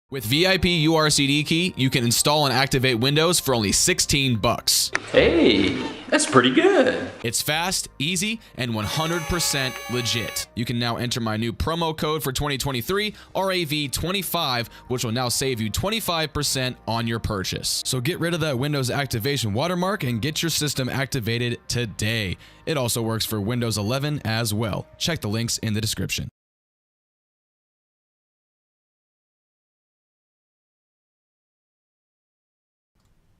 With VIP URCD key, you can install and activate Windows for only $16. Hey, that's pretty good. It's fast, easy, and 100% legit. You can now enter my new promo code for 2023, RAV25, which will now save you 25% on your purchase. So get rid of that Windows activation watermark and get your system activated today. It also works for Windows 11 as well. Check the links in the description.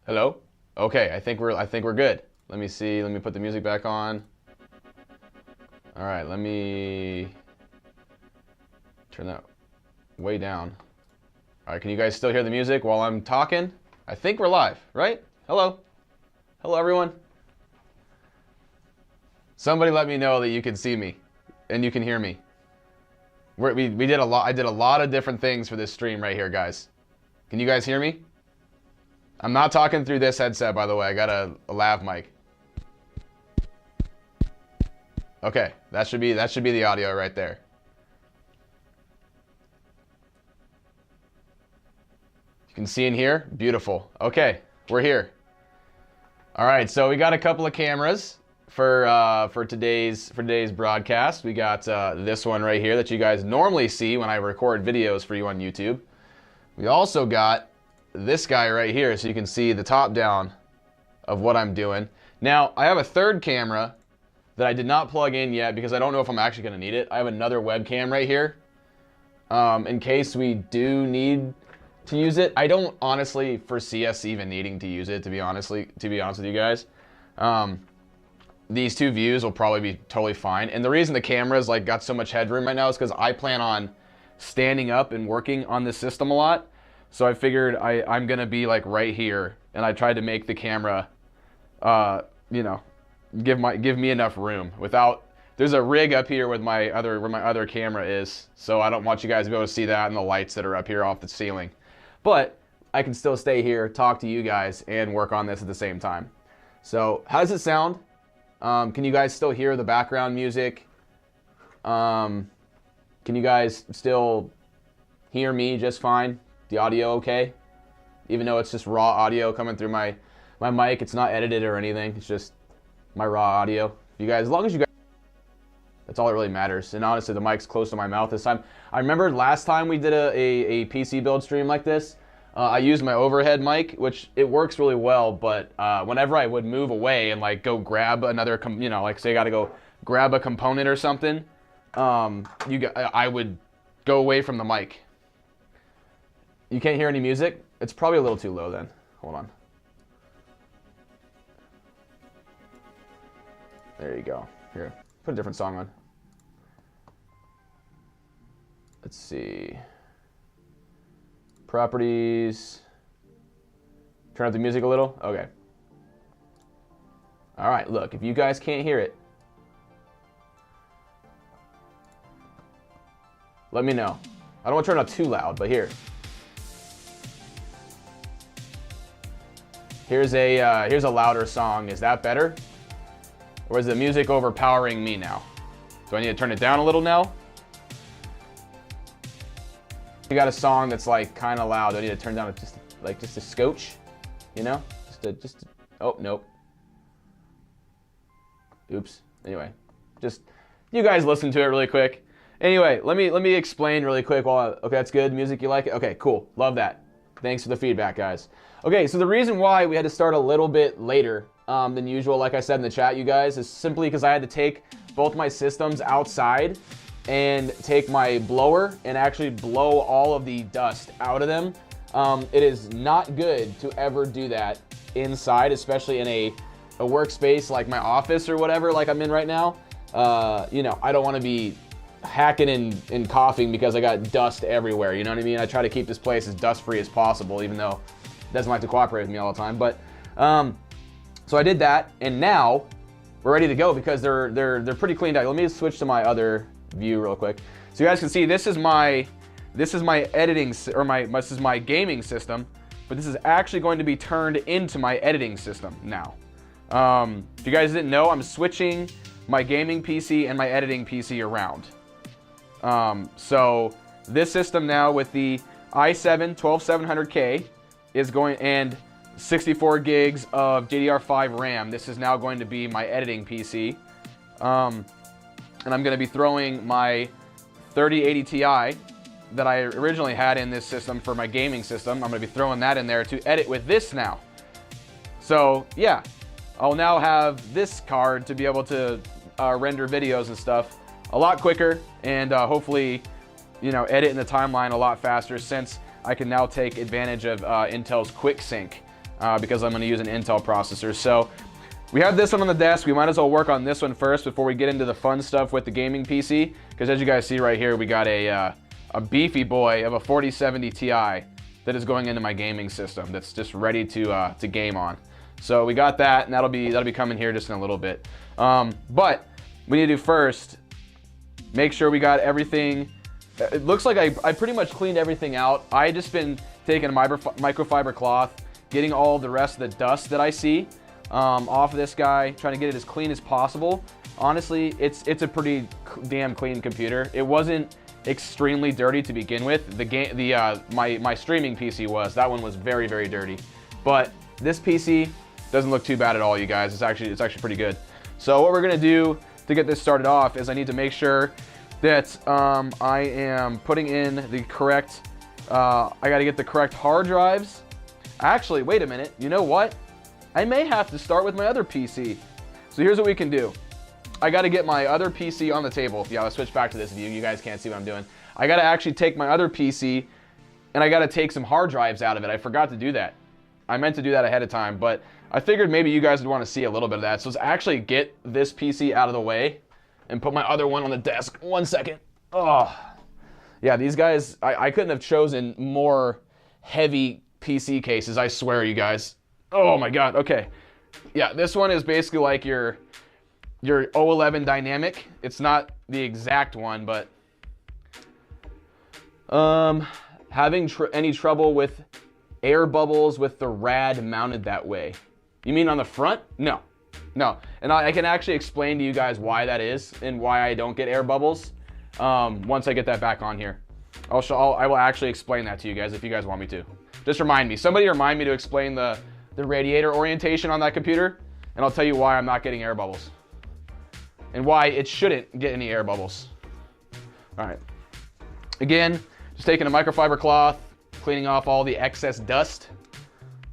Hello? Okay, I think we're good. Let me see. Let me put the music back on. All right, let me turn that way down. All right, can you guys still hear the music while I'm talking? I think we're live, right? Hello? Hello, everyone? Somebody let me know that you can see me and you can hear me. We did a lot. I did a lot of different things for this stream right here, guys. Can you guys hear me? I'm not talking through this headset, by the way. I got a lav mic. Okay, that should be the audio right there. You can see in here. Beautiful. Okay, we're here. All right, so we got a couple of cameras for today's broadcast. We got this one right here that you guys normally see when I record videos for you on YouTube. We also got this guy right here, so you can see the top down of what I'm doing. Now, I have a third camera that I did not plug in yet because I don't know if I'm actually going to need it. I have another webcam right here in case we do need to use it. I don't honestly foresee us even needing to use it, to be honest with you guys. These two views will probably be totally fine. And the reason the camera's like got so much headroom right now is because I plan on standing up and working on this system a lot. So I figured I'm gonna be like right here, and I tried to make the camera, you know, give me enough room without. There's a rig up here with where my other camera is, so I don't want you guys to be able to see that and the lights that are up here off the ceiling. But I can still stay here, talk to you guys, and work on this at the same time. So how does it sound? Can you guys still hear the background music? Can you guys still hear me just fine? The audio okay? Even though it's just raw audio coming through my mic, it's not edited or anything. It's just my raw audio. You guys, as long as you guys, that's all that really matters. And honestly, the mic's close to my mouth this time. I remember last time we did a PC build stream like this, I used my overhead mic, which it works really well, but whenever I would move away and like go grab another, like say I gotta go grab a component or something, I would go away from the mic. You can't hear any music? It's probably a little too low then. Hold on. There you go. Here, put a different song on. Let's see. Properties. Turn up the music a little. Okay. All right, look, if you guys can't hear it, let me know. I don't want to turn it up too loud, but here. Here's a louder song. Is that better? Or is the music overpowering me now? Do I need to turn it down a little now? You got a song that's like kind of loud. Do I need to turn down just a scotch? You know? Oh, nope. Oops. Anyway, just you guys listen to it really quick. Anyway, let me explain really quick okay, that's good. Music, you like it? Okay, cool. Love that. Thanks for the feedback, guys. Okay, so the reason why we had to start a little bit later than usual, like I said in the chat, you guys, is simply because I had to take both my systems outside and take my blower and actually blow all of the dust out of them. It is not good to ever do that inside, especially in a workspace like my office or whatever, like I'm in right now. You know, I don't want to be hacking and coughing because I got dust everywhere, you know what I mean? I try to keep this place as dust-free as possible, even though it doesn't like to cooperate with me all the time. But so I did that, and now we're ready to go because they're pretty cleaned out. Let me switch to my other view real quick, so you guys can see this is my editing this is my gaming system, but this is actually going to be turned into my editing system now. If you guys didn't know, I'm switching my gaming PC and my editing PC around. So this system now with the i7 12700K is going, and 64 gigs of DDR5 RAM. This is now going to be my editing PC. And I'm going to be throwing my 3080 Ti that I originally had in this system for my gaming system. I'm going to be throwing that in there to edit with this now. So yeah, I'll now have this card to be able to render videos and stuff a lot quicker, and hopefully, you know, edit in the timeline a lot faster, since I can now take advantage of Intel's QuickSync because I'm going to use an Intel processor. So we have this one on the desk. We might as well work on this one first before we get into the fun stuff with the gaming PC, because as you guys see right here, we got a beefy boy of a 4070 Ti that is going into my gaming system that's just ready to game on. So we got that, and that'll be coming here just in a little bit. But we need to do first make sure we got everything. It looks like I pretty much cleaned everything out. I just been taking a microfiber cloth, getting all the rest of the dust that I see off of this guy, trying to get it as clean as possible. Honestly, it's a pretty damn clean computer. It wasn't extremely dirty to begin with. My streaming PC was. That one was very, very dirty. But this PC doesn't look too bad at all, you guys. It's actually pretty good. So what we're gonna do to get this started off is I need to make sure that I am putting in the correct, I gotta get the correct hard drives. Actually, wait a minute, you know what? I may have to start with my other PC. So here's what we can do. I gotta get my other PC on the table. Yeah, let's switch back to this view. You guys can't see what I'm doing. I gotta actually take my other PC and I gotta take some hard drives out of it. I forgot to do that. I meant to do that ahead of time, but I figured maybe you guys would want to see a little bit of that. So let's actually get this PC out of the way and put my other one on the desk. 1 second. Oh, yeah, these guys, I couldn't have chosen more heavy PC cases, I swear, you guys. Oh my God, okay. Yeah, this one is basically like your O11 Dynamic. It's not the exact one, but having any trouble with air bubbles with the rad mounted that way. You mean on the front? No. And I can actually explain to you guys why that is and why I don't get air bubbles once I get that back on here. I will actually explain that to you guys if you guys want me to. Just remind me. Somebody remind me to explain the radiator orientation on that computer, and I'll tell you why I'm not getting air bubbles and why it shouldn't get any air bubbles. All right. Again, just taking a microfiber cloth, cleaning off all the excess dust,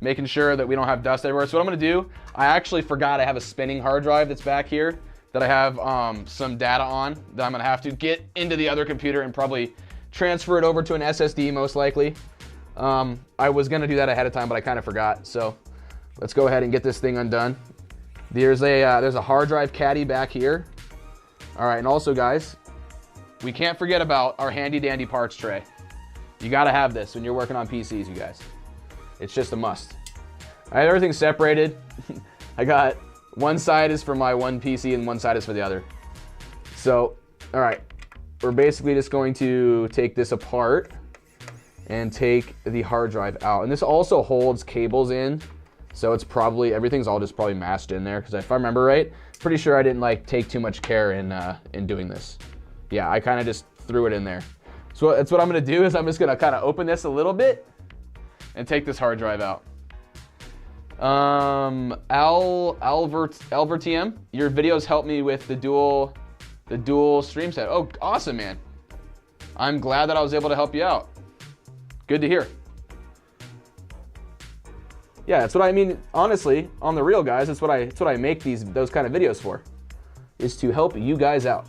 making sure that we don't have dust everywhere. So what I'm gonna do, I actually forgot I have a spinning hard drive that's back here that I have some data on that I'm gonna have to get into the other computer and probably transfer it over to an SSD most likely. I was gonna do that ahead of time, but I kind of forgot. So let's go ahead and get this thing undone. There's a hard drive caddy back here. All right, and also guys, we can't forget about our handy dandy parts tray. You gotta have this when you're working on PCs, you guys. It's just a must. I have everything separated. I got one side is for my one PC and one side is for the other. So, all right, we're basically just going to take this apart and take the hard drive out. And this also holds cables in, so it's probably, everything's all just probably mashed in there, because if I remember right, pretty sure I didn't like take too much care in doing this. Yeah, I kind of just threw it in there. So that's what I'm gonna do, is I'm just gonna kind of open this a little bit and take this hard drive out. Albertm, your videos help me with the dual stream set. Oh, awesome, man. I'm glad that I was able to help you out. Good to hear. Yeah, that's what I mean. Honestly, on the real, guys, that's what I make those kind of videos for, is to help you guys out.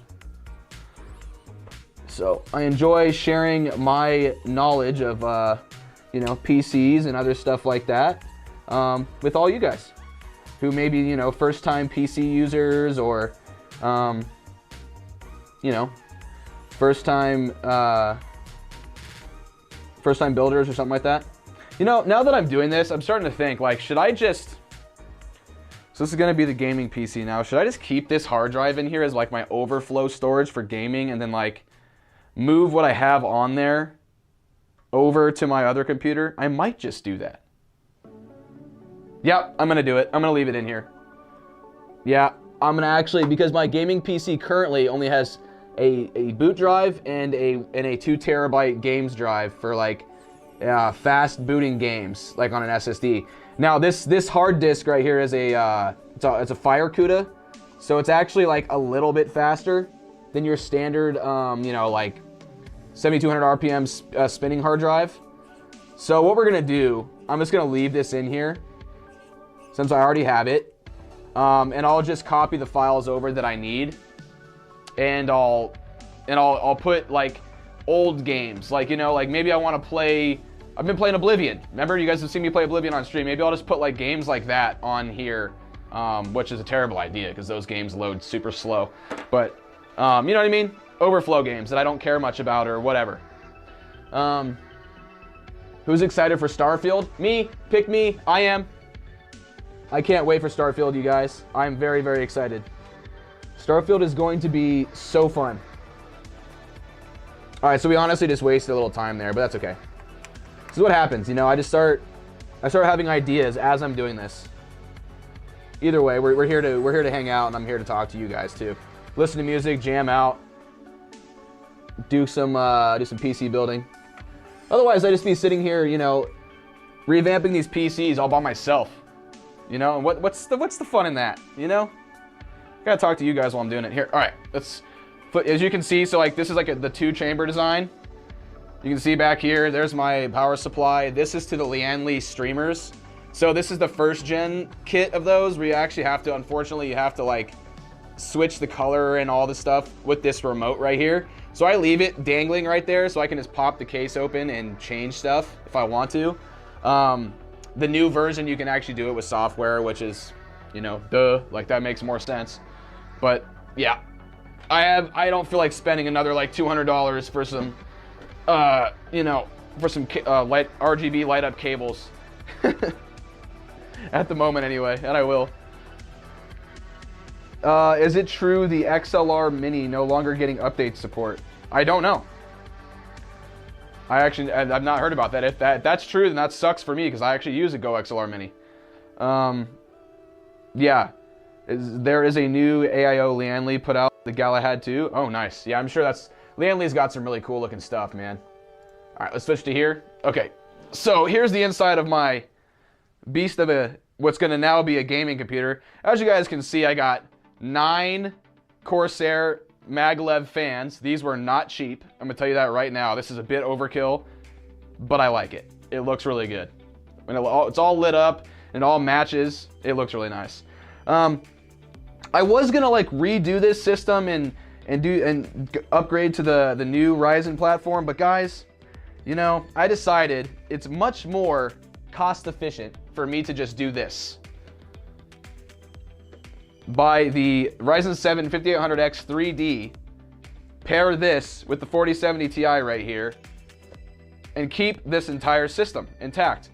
So I enjoy sharing my knowledge of PCs and other stuff like that with all you guys who may be first-time PC users, or first-time builders or something like that. Now that I'm doing this, I'm starting to think, like, should I just, so this is gonna be the gaming PC now, should I just keep this hard drive in here as like my overflow storage for gaming, and then like move what I have on there over to my other computer? I might just do that. Yep, I'm gonna do it. I'm gonna leave it in here. Yeah, I'm gonna actually, because my gaming PC currently only has a boot drive and a 2 terabyte games drive for like fast booting games like on an SSD. Now this hard disk right here is it's a FireCuda, so it's actually like a little bit faster than your standard like 7200 RPM spinning hard drive. So what we're gonna do, I'm just gonna leave this in here since I already have it, and I'll just copy the files over that I need, and I'll put like old games, like like maybe I want to play. I've been playing Oblivion. Remember, you guys have seen me play Oblivion on stream. Maybe I'll just put like games like that on here, which is a terrible idea because those games load super slow. But you know what I mean? Overflow games that I don't care much about or whatever. Who's excited for Starfield? Me. Pick me. I am. I can't wait for Starfield, you guys. I'm very, very excited. Starfield is going to be so fun. All right, so we honestly just wasted a little time there, but that's okay. This is what happens, I start having ideas as I'm doing this. Either way, we're here to hang out, and I'm here to talk to you guys too. Listen to music, jam out, do some PC building. Otherwise, I'd just be sitting here, revamping these PCs all by myself. And what's the fun in that? Gotta talk to you guys while I'm doing it here. All right, as you can see, so like this is like the 2-chamber design. You can see back here, there's my power supply. This is to the Lian Li streamers. So this is the 1st gen kit of those where you actually have to, unfortunately, you have to like switch the color and all the stuff with this remote right here. So I leave it dangling right there so I can just pop the case open and change stuff if I want to. The new version, you can actually do it with software, which is, like that makes more sense. But yeah, I don't feel like spending another like $200 for some for some RGB light up cables at the moment anyway, and I will. Is it true the XLR Mini no longer getting update support? I don't know. I've not heard about that. If that's true, then that sucks for me because I actually use a Go XLR Mini. Yeah, there is a new AIO Lian Li put out, the Galahad 2. Oh, nice. Yeah, I'm sure Lian Li's got some really cool looking stuff, man. All right, let's switch to here. Okay, so here's the inside of my beast of what's gonna now be a gaming computer. As you guys can see, I got 9 Corsair Maglev fans. These were not cheap. I'm gonna tell you that right now. This is a bit overkill, but I like it. It looks really good. When it's all lit up and it all matches, it looks really nice. I was gonna like redo this system and upgrade to the new Ryzen platform, but guys, I decided it's much more cost efficient for me to just do this. Buy the Ryzen 7 5800X 3D, pair this with the 4070 Ti right here, and keep this entire system intact.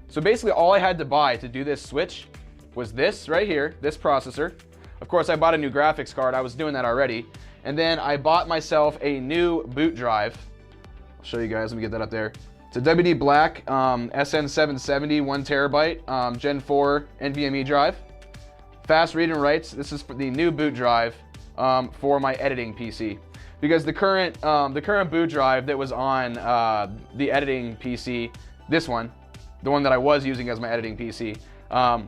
So basically all I had to buy to do this switch was this right here, this processor. Of course, I bought a new graphics card. I was doing that already. And then I bought myself a new boot drive. I'll show you guys, let me get that up there. It's a WD Black SN770 1TB Gen 4 NVMe drive. Fast read and writes. This is for the new boot drive for my editing PC. Because the current boot drive that was on the editing PC, this one, the one that I was using as my editing PC,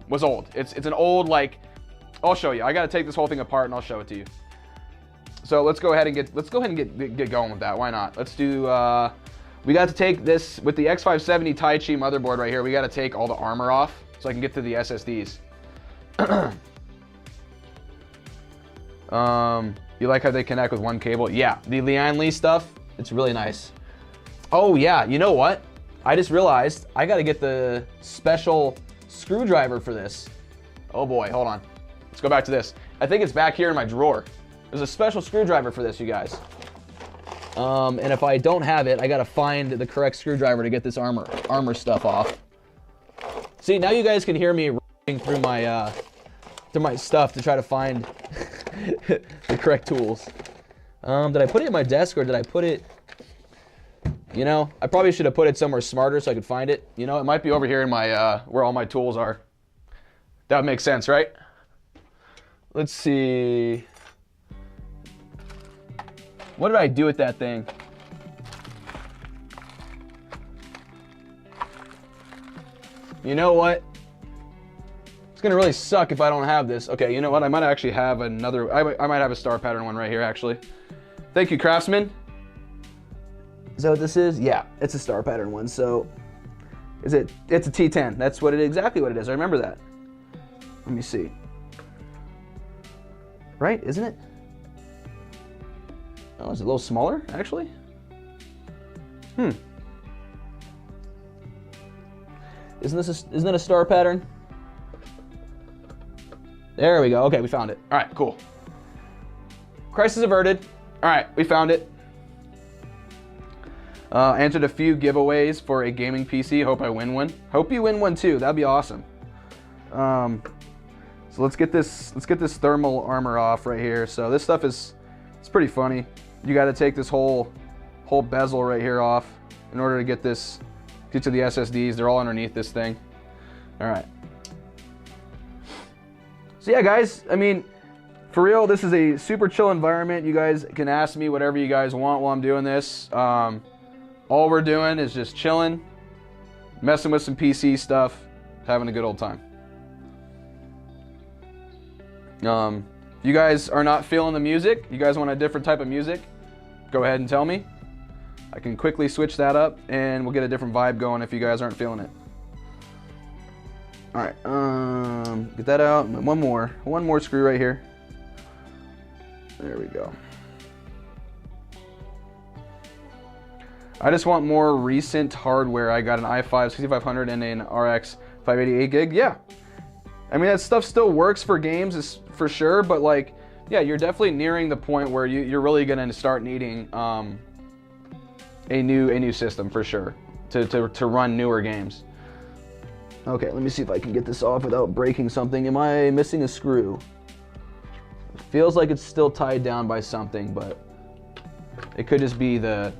was old. It's an old, like, I'll show you. I gotta take this whole thing apart and I'll show it to you. So let's go ahead and get going with that. Why not? Let's do, we got to take this, with the X570 Taichi motherboard right here, we gotta take all the armor off so I can get to the SSDs. You like how they connect with one cable? Yeah, the Lian Li stuff, it's really nice. Oh yeah, you know what? I just realized I gotta get the special screwdriver for this. Oh boy, hold on. Let's go back to this. I think it's back here in my drawer. There's a special screwdriver for this, you guys. And if I don't have it, I gotta find the correct screwdriver to get this armor stuff off. See, now you guys can hear me running through my stuff to try to find the correct tools. Did I put it in my desk or did I put it, I probably should have put it somewhere smarter so I could find it. It might be over here in my, where all my tools are. That would make sense, right? Let's see. What did I do with that thing? You know what? It's gonna really suck if I don't have this. Okay, you know what? I might actually have another, I might have a star pattern one right here, actually. Thank you, Craftsman. Is that what this is? Yeah, it's a star pattern one. So, it's a T10. That's exactly what it is. I remember that. Let me see. Right, isn't it? Oh, is it a little smaller, actually? Isn't that a star pattern? There we go. Okay, we found it. All right, cool. Crisis averted. All right, we found it. Answered a few giveaways for a gaming PC. Hope I win one. Hope you win one too. That'd be awesome. So let's get this thermal armor off right here. So this stuff it's pretty funny. You got to take this whole bezel right here off in order to get to the SSDs. They're all underneath this thing. All right. So yeah, guys, I mean, for real, this is a super chill environment. You guys can ask me whatever you guys want while I'm doing this. All we're doing is just chilling, messing with some PC stuff, having a good old time. If you guys are not feeling the music, you guys want a different type of music, go ahead and tell me. I can quickly switch that up and we'll get a different vibe going if you guys aren't feeling it. All right, get that out. One more screw right here. There we go. I just want more recent hardware. I got an i5 6500 and an RX 588 gig. Yeah, I mean that stuff still works for games, is for sure. But like, yeah, you're definitely nearing the point where you're really gonna start needing a new system for sure to run newer games. Okay, let me see if I can get this off without breaking something. Am I missing a screw? It feels like it's still tied down by something, but it could just be the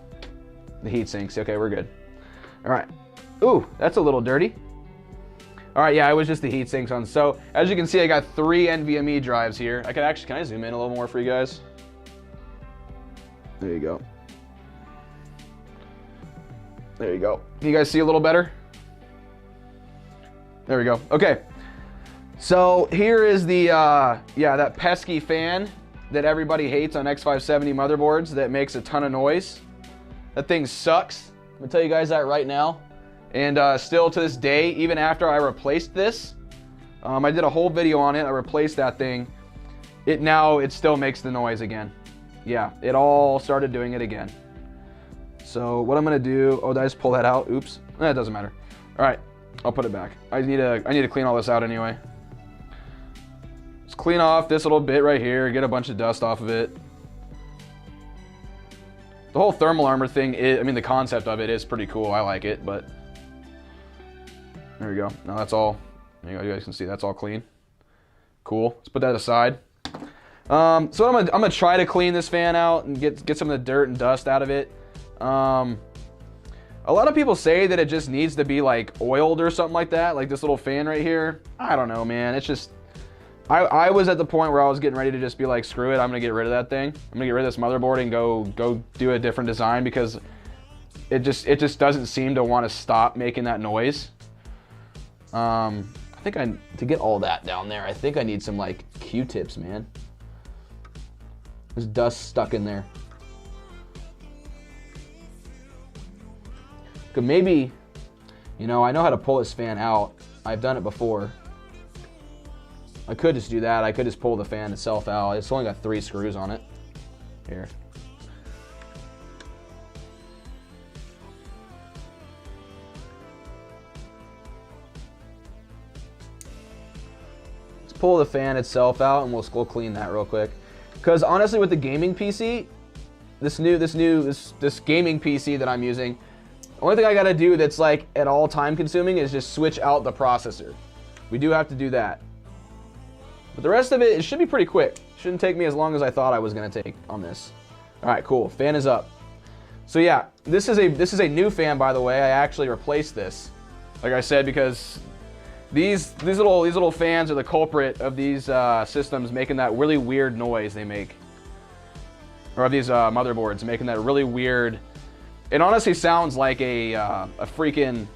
heat sinks. Okay, we're good. All right. Ooh, that's a little dirty. All right, yeah, it was just the heat sinks on. So as you can see, I got 3 NVMe drives here. Can I zoom in a little more for you guys? There you go. There you go. Can you guys see a little better? There we go. Okay. So here is the, that pesky fan that everybody hates on X570 motherboards that makes a ton of noise. That thing sucks. I'm gonna tell you guys that right now. And still to this day, even after I replaced this, I did a whole video on it. I replaced that thing. It still makes the noise again. Yeah, it all started doing it again. So what I'm gonna do, did I just pull that out? Oops, it doesn't matter. All right, I'll put it back. I need to clean all this out anyway. Let's clean off this little bit right here, get a bunch of dust off of it. The whole thermal armor thing the concept of it is pretty cool. I like it, but there we go. Now that's all, there you go, you guys can see that's all clean. Cool, let's put that aside. So I'm gonna try to clean this fan out and get some of the dirt and dust out of it. A lot of people say that it just needs to be like oiled or something like that, like this little fan right here. I don't know, man. It's just, I was at the point where I was getting ready to just be like, screw it, I'm gonna get rid of that thing. I'm gonna get rid of this motherboard and go do a different design because it just doesn't seem to want to stop making that noise. I think to get all that down there, I think I need some like Q-tips, man. There's dust stuck in there. Could maybe, I know how to pull this fan out. I've done it before. I could just do that. I could just pull the fan itself out. It's only got 3 screws on it. Here. Let's pull the fan itself out and we'll clean that real quick. Because honestly, with the gaming PC, this gaming PC that I'm using, the only thing I gotta do that's like at all time consuming is just switch out the processor. We do have to do that. But the rest of it should be pretty quick. Shouldn't take me as long as I thought I was gonna take on this. All right, cool, fan is up. So yeah, this is a new fan, by the way. I actually replaced this, like I said, because these little fans are the culprit of these systems making that really weird noise they make. Or of these motherboards making that really weird. It honestly sounds like a freaking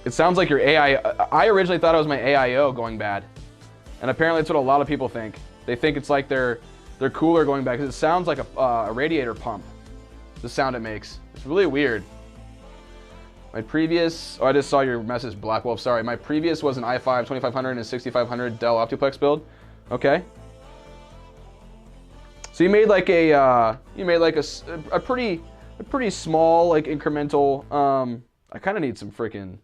It sounds like your AI. I originally thought it was my AIO going bad, and apparently it's what a lot of people think. They think it's like their cooler going bad because it sounds like a radiator pump. The sound it makes. It's really weird. My previous, I just saw your message, Black Wolf. Sorry, my previous was an i5 2500 and a 6500 Dell Optiplex build. Okay. So you made like a pretty small like incremental. I kind of need some freaking,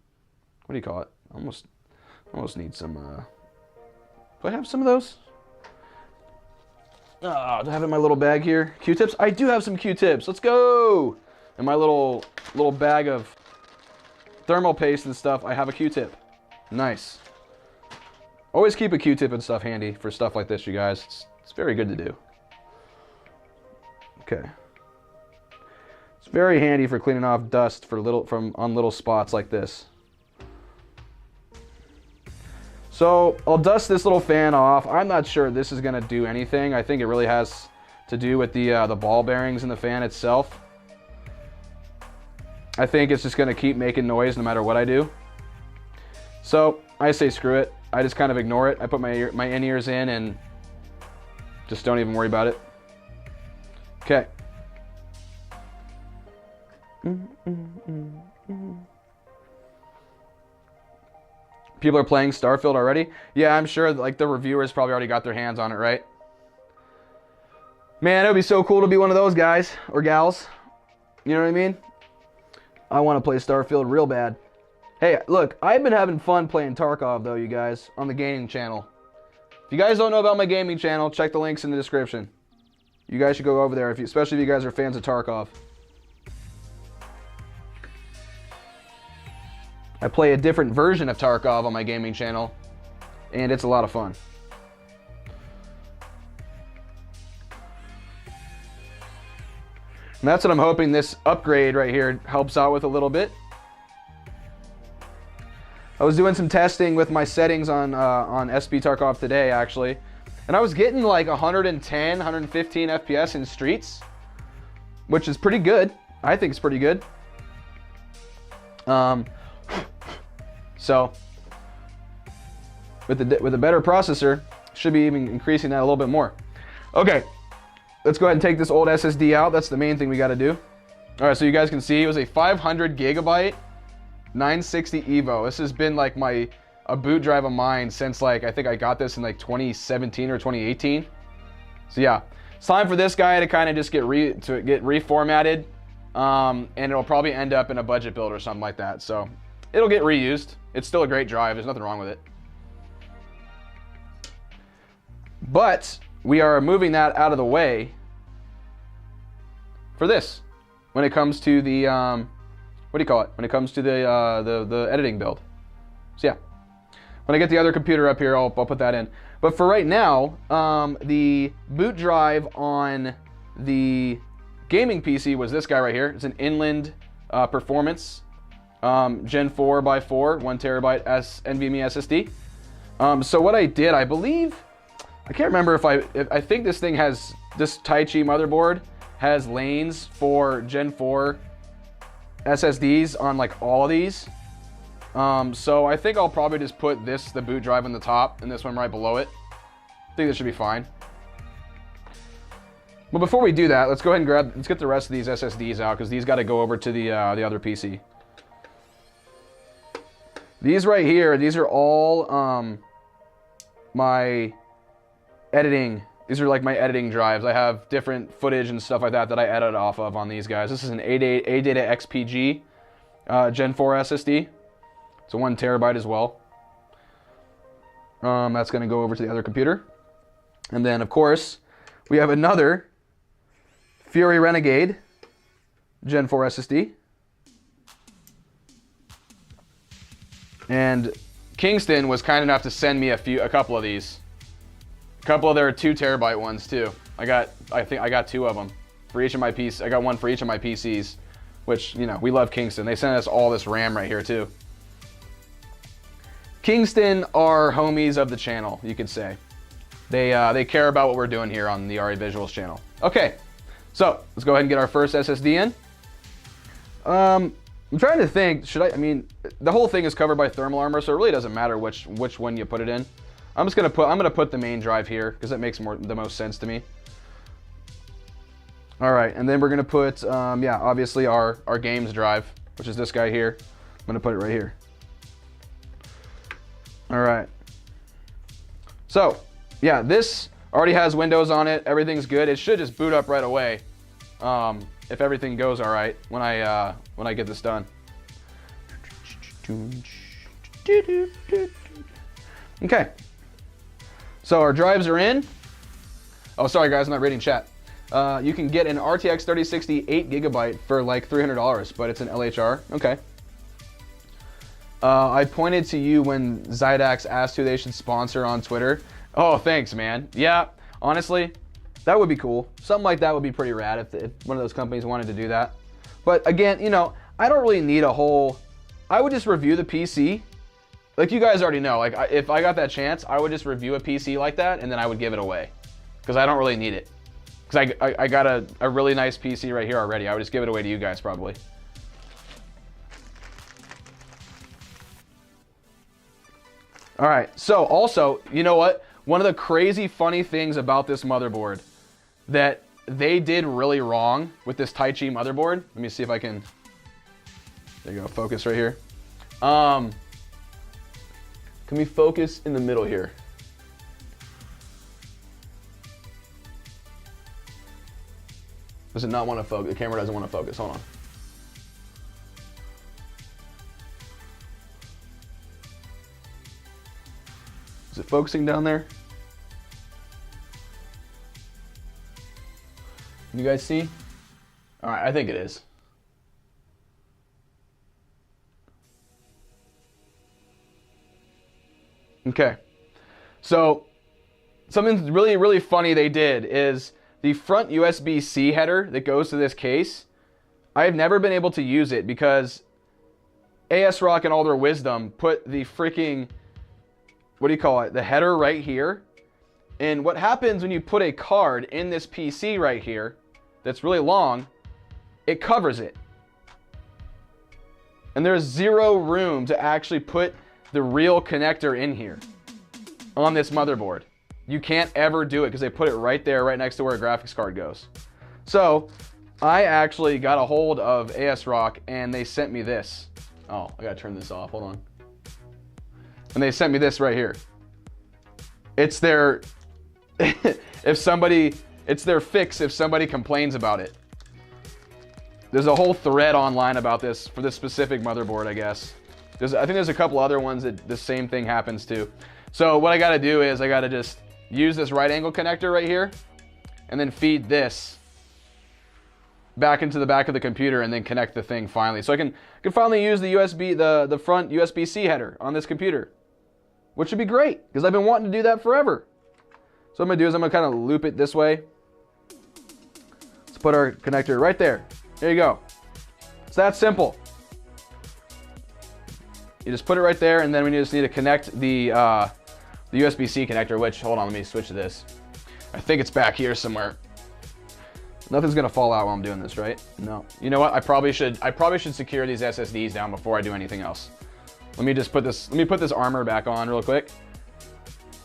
what do you call it? Almost need some. Do I have some of those? Do I have it in my little bag here? Q-tips? I do have some Q-tips. Let's go. In my little bag of thermal paste and stuff, I have a Q-tip. Nice. Always keep a Q-tip and stuff handy for stuff like this, you guys. It's very good to do. Okay. It's very handy for cleaning off dust on little spots like this. So I'll dust this little fan off. I'm not sure this is gonna do anything. I think it really has to do with the ball bearings in the fan itself. I think it's just gonna keep making noise no matter what I do. So I say screw it. I just kind of ignore it. I put my in-ears in and just don't even worry about it. Okay. People are playing Starfield already? Yeah, I'm sure like the reviewers probably already got their hands on it, right? Man, it would be so cool to be one of those guys or gals. You know what I mean? I want to play Starfield real bad. Hey, look, I've been having fun playing Tarkov though, you guys, on the gaming channel. If you guys don't know about my gaming channel, check the links in the description. You guys should go over there, especially if you guys are fans of Tarkov. I play a different version of Tarkov on my gaming channel, and it's a lot of fun. And that's what I'm hoping this upgrade right here helps out with a little bit. I was doing some testing with my settings on SP Tarkov today, actually, and I was getting like 110, 115 FPS in streets, which is pretty good. I think it's pretty good. So with a better processor, should be even increasing that a little bit more. Okay, let's go ahead and take this old SSD out. That's the main thing we got to do. All right, so you guys can see it was a 500 gigabyte 960 Evo. This has been like a boot drive of mine since like I think I got this in like 2017 or 2018. So yeah, it's time for this guy to kind of just get reformatted, and it'll probably end up in a budget build or something like that. So it'll get reused. It's still a great drive. There's nothing wrong with it. But we are moving that out of the way for this when it comes to the what do you call it? When it comes to the editing build. So yeah, when I get the other computer up here, I'll put that in. But for right now, the boot drive on the gaming PC was this guy right here. It's an Inland Performance Gen 4x4 1 terabyte NVMe SSD. So what I did, I believe, I can't remember if I think this thing has, this Taichi motherboard has lanes for Gen 4 SSDs on like all of these. So I think I'll probably just put the boot drive on the top and this one right below it. I think this should be fine. But before we do that, let's go ahead and let's get the rest of these SSDs out because these got to go over to the other PC. These right here, these are all my editing. These are like my editing drives. I have different footage and stuff like that I edit off of on these guys. This is an ADATA XPG Gen 4 SSD. It's a 1 terabyte as well. That's going to go over to the other computer. And then, of course, we have another Fury Renegade Gen 4 SSD. And Kingston was kind enough to send me a couple of these. A couple of their 2 terabyte ones too. I think I got 2 of them for each of my PCs. I got one for each of my PCs, which, you know, we love Kingston. They sent us all this RAM right here too. Kingston are homies of the channel, you could say. They care about what we're doing here on the RA Visuals channel. Okay, so let's go ahead and get our first SSD in. I'm trying to think, I mean, the whole thing is covered by thermal armor, so it really doesn't matter which one you put it in. I'm gonna put the main drive here because that makes the most sense to me. All right, and then we're gonna put, yeah, obviously our games drive, which is this guy here. I'm gonna put it right here. All right. So, yeah, this already has Windows on it. Everything's good. It should just boot up right away. If everything goes all right when I get this done. Okay. So our drives are in. Oh, sorry guys, I'm not reading chat. You can get an RTX 3060 8GB for like $300, but it's an LHR. Okay. I pointed to you when Zydax asked who they should sponsor on Twitter. Oh, thanks, man. Yeah, honestly, that would be cool. Something like that would be pretty rad if one of those companies wanted to do that. But again, you know, I don't really need a whole... I would just review the PC. Like you guys already know, like if I got that chance, I would just review a PC like that and then I would give it away. Because I don't really need it. Because I got a really nice PC right here already. I would just give it away to you guys probably. All right, so also, you know what? One of the crazy funny things about this motherboard that they did really wrong with this Taichi motherboard. Let me see if I can, there you go, focus right here. Can we focus in the middle here? Does it not want to focus? The camera doesn't want to focus, hold on. Is it focusing down there? Can you guys see? All right, I think it is. Okay. So something really, really funny they did is the front USB-C header that goes to this case, I've never been able to use it because ASRock and all their wisdom put the freaking, what do you call it, the header right here. And what happens when you put a card in this PC right here that's really long, it covers it. And there's zero room to actually put the real connector in here on this motherboard. You can't ever do it because they put it right there, right next to where a graphics card goes. So I actually got a hold of ASRock and they sent me this. Oh, I gotta turn this off, hold on. And they sent me this right here. It's their, it's their fix if somebody complains about it. There's a whole thread online about this for this specific motherboard, I guess. I think there's a couple other ones that the same thing happens to. So what I gotta do is I gotta just use this right angle connector right here and then feed this back into the back of the computer and then connect the thing finally. So I can finally use the USB, the front USB-C header on this computer, which would be great because I've been wanting to do that forever. So what I'm gonna do is I'm gonna kind of loop it this way. Let's put our connector right there. There you go. It's that simple. You just put it right there, and then we just need to connect the USB-C connector, which, hold on, let me switch to this. I think it's back here somewhere. Nothing's gonna fall out while I'm doing this, right? No. You know what? I probably should secure these SSDs down before I do anything else. Let me just put this armor back on real quick.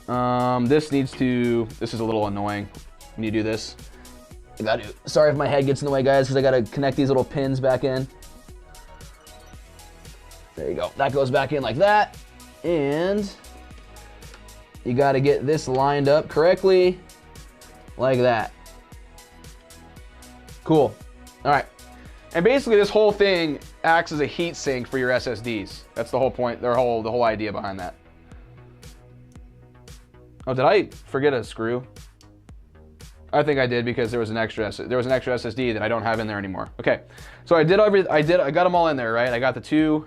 This is a little annoying when you do this. Sorry if my head gets in the way, guys, because I gotta connect these little pins back in. There you go. That goes back in like that. And you gotta get this lined up correctly like that. Cool. All right. And basically this whole thing acts as a heat sink for your SSDs. That's the whole point, the whole idea behind that. Oh, did I forget a screw? I think I did because there was an extra SSD that I don't have in there anymore. Okay. So I got them all in there, right? I got the two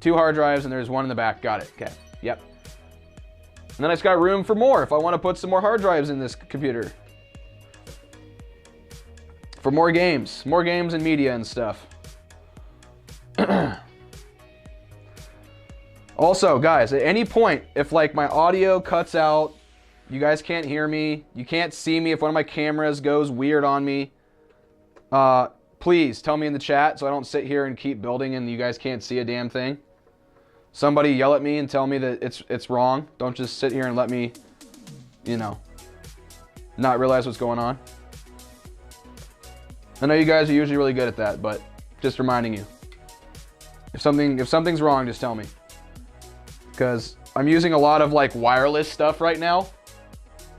hard drives and there's one in the back. Got it. Okay. Yep. And then I just got room for more if I want to put some more hard drives in this computer. For more games and media and stuff. Also, guys, at any point, if like my audio cuts out, you guys can't hear me, you can't see me, if one of my cameras goes weird on me, Please tell me in the chat so I don't sit here and keep building and you guys can't see a damn thing. Somebody yell at me and tell me that it's wrong. Don't just sit here and let me, you know, not realize what's going on. I know you guys are usually really good at that, but just reminding you. If something's wrong, just tell me. Because I'm using a lot of like wireless stuff right now,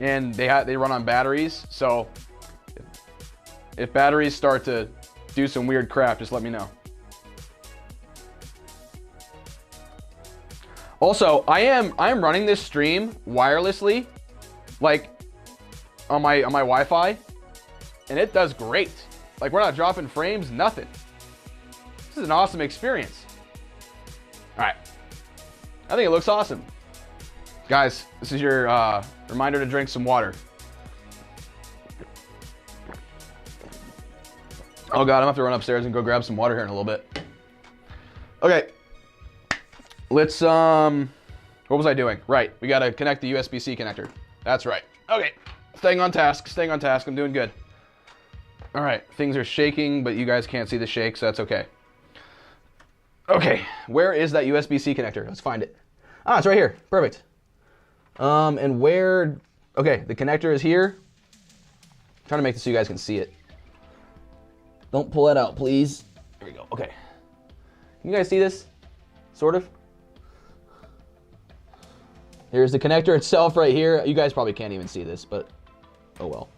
and they run on batteries. So if batteries start to do some weird crap, just let me know. Also, I am running this stream wirelessly, like on my Wi-Fi, and it does great. Like, we're not dropping frames, nothing. This is an awesome experience. All right, I think it looks awesome. Guys, this is your reminder to drink some water. Oh God, I'm gonna have to run upstairs and go grab some water here in a little bit. Okay, let's, what was I doing? Right, we gotta connect the USB-C connector. That's right. Okay, staying on task, I'm doing good. All right, things are shaking, but you guys can't see the shake, so that's okay. Okay, where is that USB-C connector? Let's find it. Ah, it's right here, perfect. And where, okay, the connector is here. I'm trying to make this so you guys can see it. Don't pull that out, please. There we go, okay. Can you guys see this? Sort of. Here's the connector itself right here. You guys probably can't even see this, but oh well.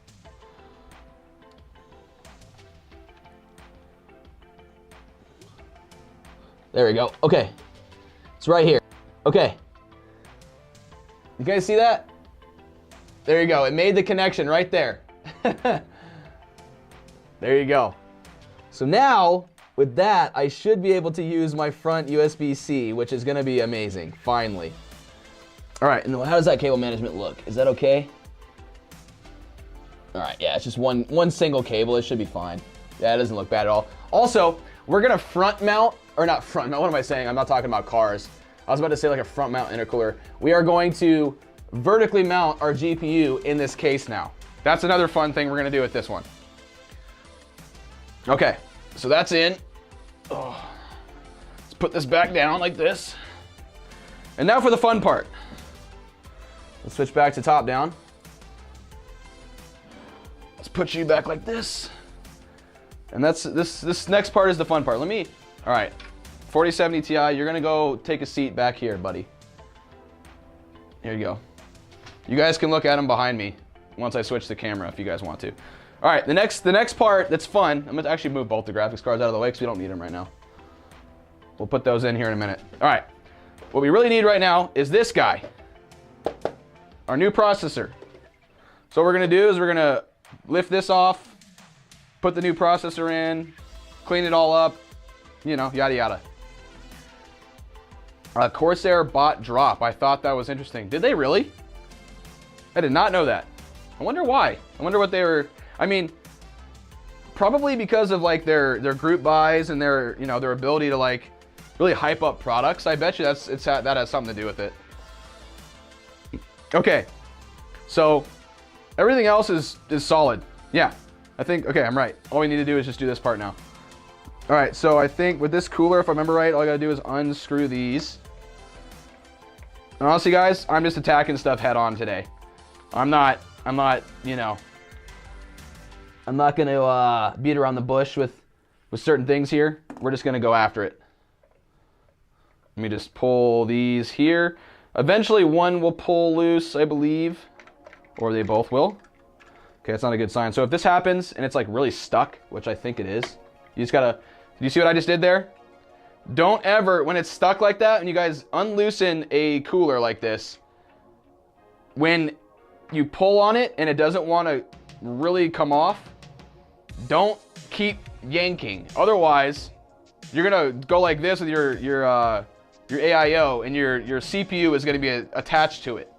There we go. Okay. It's right here. Okay. You guys see that? There you go. It made the connection right there. There you go. So now, with that, I should be able to use my front USB-C, which is going to be amazing. Finally. All right. And how does that cable management look? Is that okay? All right. Yeah, it's just one single cable. It should be fine. Yeah, it doesn't look bad at all. Also, we're going to front mount, or not front mount. What am I saying? I'm not talking about cars. I was about to say like a front mount intercooler. We are going to vertically mount our GPU in this case now. That's another fun thing we're going to do with this one. Okay, so that's in. Oh, let's put this back down like this. And now for the fun part. Let's switch back to top down. Let's put you back like this. And that's this next part is the fun part. All right, 4070 Ti, you're gonna go take a seat back here, buddy. Here you go. You guys can look at him behind me once I switch the camera if you guys want to. All right, the next part that's fun, I'm gonna actually move both the graphics cards out of the way because we don't need them right now. We'll put those in here in a minute. All right, what we really need right now is this guy, our new processor. So what we're gonna do is we're gonna lift this off, put the new processor in, clean it all up, you know, yada yada. Corsair bot drop. I thought that was interesting. Did they really? I did not know that. I wonder why. I wonder what they were. I mean, probably because of like their group buys and their, you know, their ability to like really hype up products. I bet you that has something to do with it. Okay, so everything else is solid. Yeah, I think, okay, I'm right. All we need to do is just do this part now. All right, so I think with this cooler, if I remember right, all I gotta do is unscrew these. And honestly, guys, I'm just attacking stuff head on today. I'm not, you know, I'm not gonna beat around the bush with certain things here. We're just gonna go after it. Let me just pull these here. Eventually one will pull loose, I believe, or they both will. Okay, that's not a good sign. So if this happens and it's like really stuck, which I think it is, you just gotta, you see what I just did there? Don't ever, when it's stuck like that, and you guys unloosen a cooler like this, when you pull on it and it doesn't want to really come off, don't keep yanking. Otherwise, you're gonna go like this with your AIO, and your CPU is gonna be attached to it.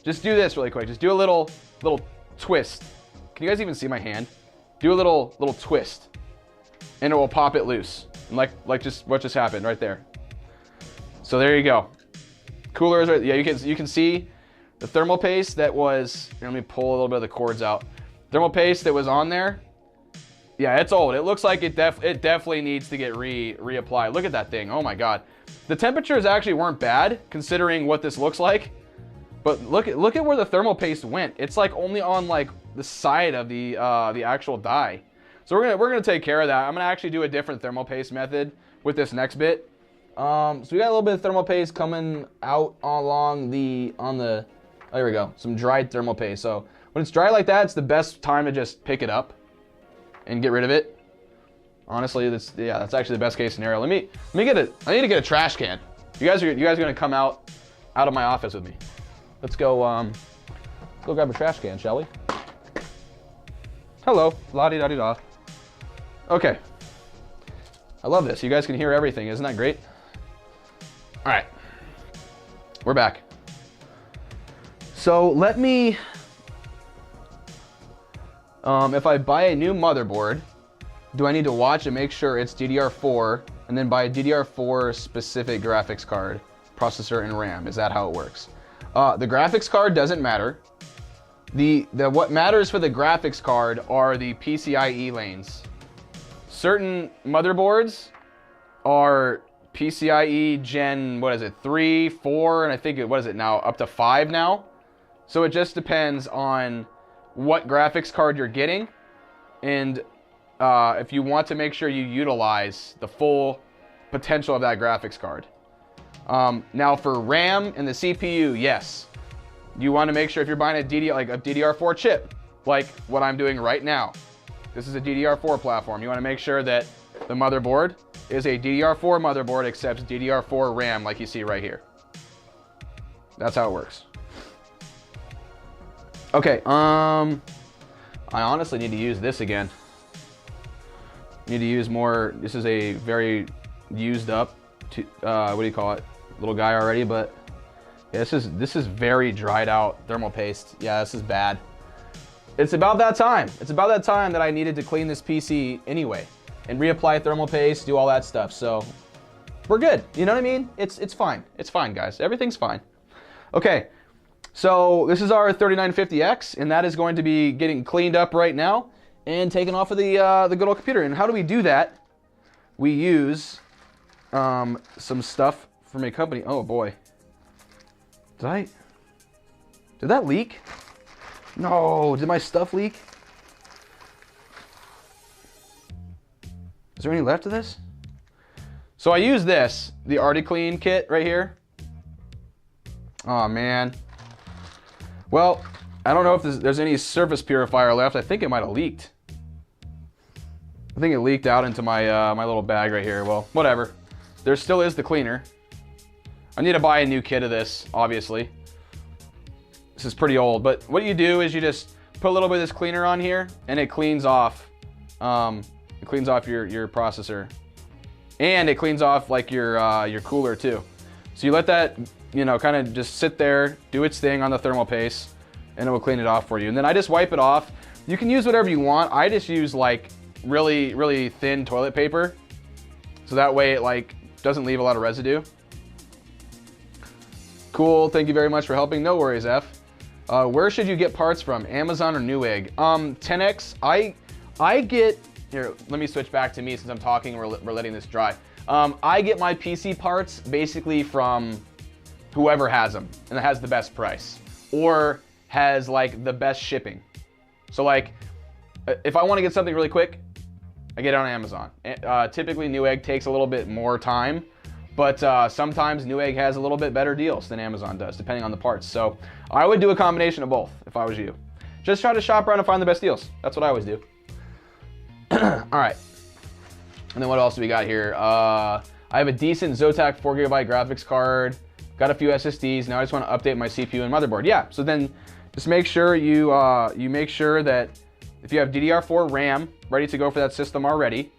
Just do this really quick. Just do a little twist. Can you guys even see my hand? Do a little twist, and it will pop it loose. And like just what just happened right there. So there you go. Cooler is right. Yeah, you can see the thermal paste that was. Here, let me pull a little bit of the cords out. Thermal paste that was on there Yeah, it's old. It looks like it definitely needs to get reapplied. Look at that thing. Oh my God. The temperatures actually weren't bad considering what this looks like. But look at where the thermal paste went. It's like only on like the side of the actual die. So we're gonna take care of that. I'm gonna actually do a different thermal paste method with this next bit. So we got a little bit of thermal paste coming out along oh, here we go. Some dried thermal paste. So when it's dry like that, it's the best time to just pick it up and get rid of it. Honestly, that's actually the best case scenario. I need to get a trash can. You guys are gonna come out of my office with me. Let's go grab a trash can, shall we? Hello, la-di-da-di-da. Okay. I love this. You guys can hear everything. Isn't that great? All right. We're back. So let me, if I buy a new motherboard, do I need to watch and make sure it's DDR4 and then buy a DDR4 specific graphics card, processor, and RAM? Is that how it works? The graphics card doesn't matter. What matters for the graphics card are the PCIe lanes. Certain motherboards are PCIe Gen, 3, 4, and I think what is it now, up to 5 now. So it just depends on what graphics card you're getting, and if you want to make sure you utilize the full potential of that graphics card. Now for RAM and the CPU, yes. You want to make sure if you're buying a DDR4 chip, like what I'm doing right now. This is a DDR4 platform. You want to make sure that the motherboard is a DDR4 motherboard, accepts DDR4 RAM like you see right here. That's how it works. Okay, I honestly need to use this again. Need to use more. This is a very used up, what do you call it? Little guy already, but yeah, this is very dried out thermal paste. Yeah, this is bad. It's about that time. It's about that time that I needed to clean this PC anyway and reapply thermal paste, do all that stuff. So we're good. You know what I mean? It's fine. It's fine, guys. Everything's fine. Okay. So this is our 3950X, and that is going to be getting cleaned up right now and taken off of the good old computer. And how do we do that? We use some stuff from a company. Oh boy. Did that leak? No, did my stuff leak? Is there any left of this? So I use this, the ArtiClean kit right here. Oh man. Well, I don't know if there's any surface purifier left. I think it might have leaked. I think it leaked out into my my little bag right here. Well, whatever. There still is the cleaner. I need to buy a new kit of this, obviously. This is pretty old, but what you do is you just put a little bit of this cleaner on here, and it cleans off. It cleans off your processor, and it cleans off like your cooler too. So you let that, you know, kind of just sit there, do its thing on the thermal paste, and it will clean it off for you. And then I just wipe it off. You can use whatever you want. I just use like really, really thin toilet paper, so that way it like doesn't leave a lot of residue. Cool, thank you very much for helping. No worries, F. Where should you get parts from? Amazon or Newegg? 10X, I get, here, let me switch back to me since I'm talking and we're letting this dry. I get my PC parts basically from whoever has them and that has the best price or has like the best shipping. So like, if I want to get something really quick, I get it on Amazon. Typically Newegg takes a little bit more time, but sometimes Newegg has a little bit better deals than Amazon does, depending on the parts. So I would do a combination of both if I was you. Just try to shop around and find the best deals. That's what I always do. All right. And then what else do we got here? I have a decent Zotac 4GB graphics card. Got a few SSDs. Now I just want to update my CPU and motherboard. Yeah, so then just make sure you make sure that if you have DDR4 RAM ready to go for that system already,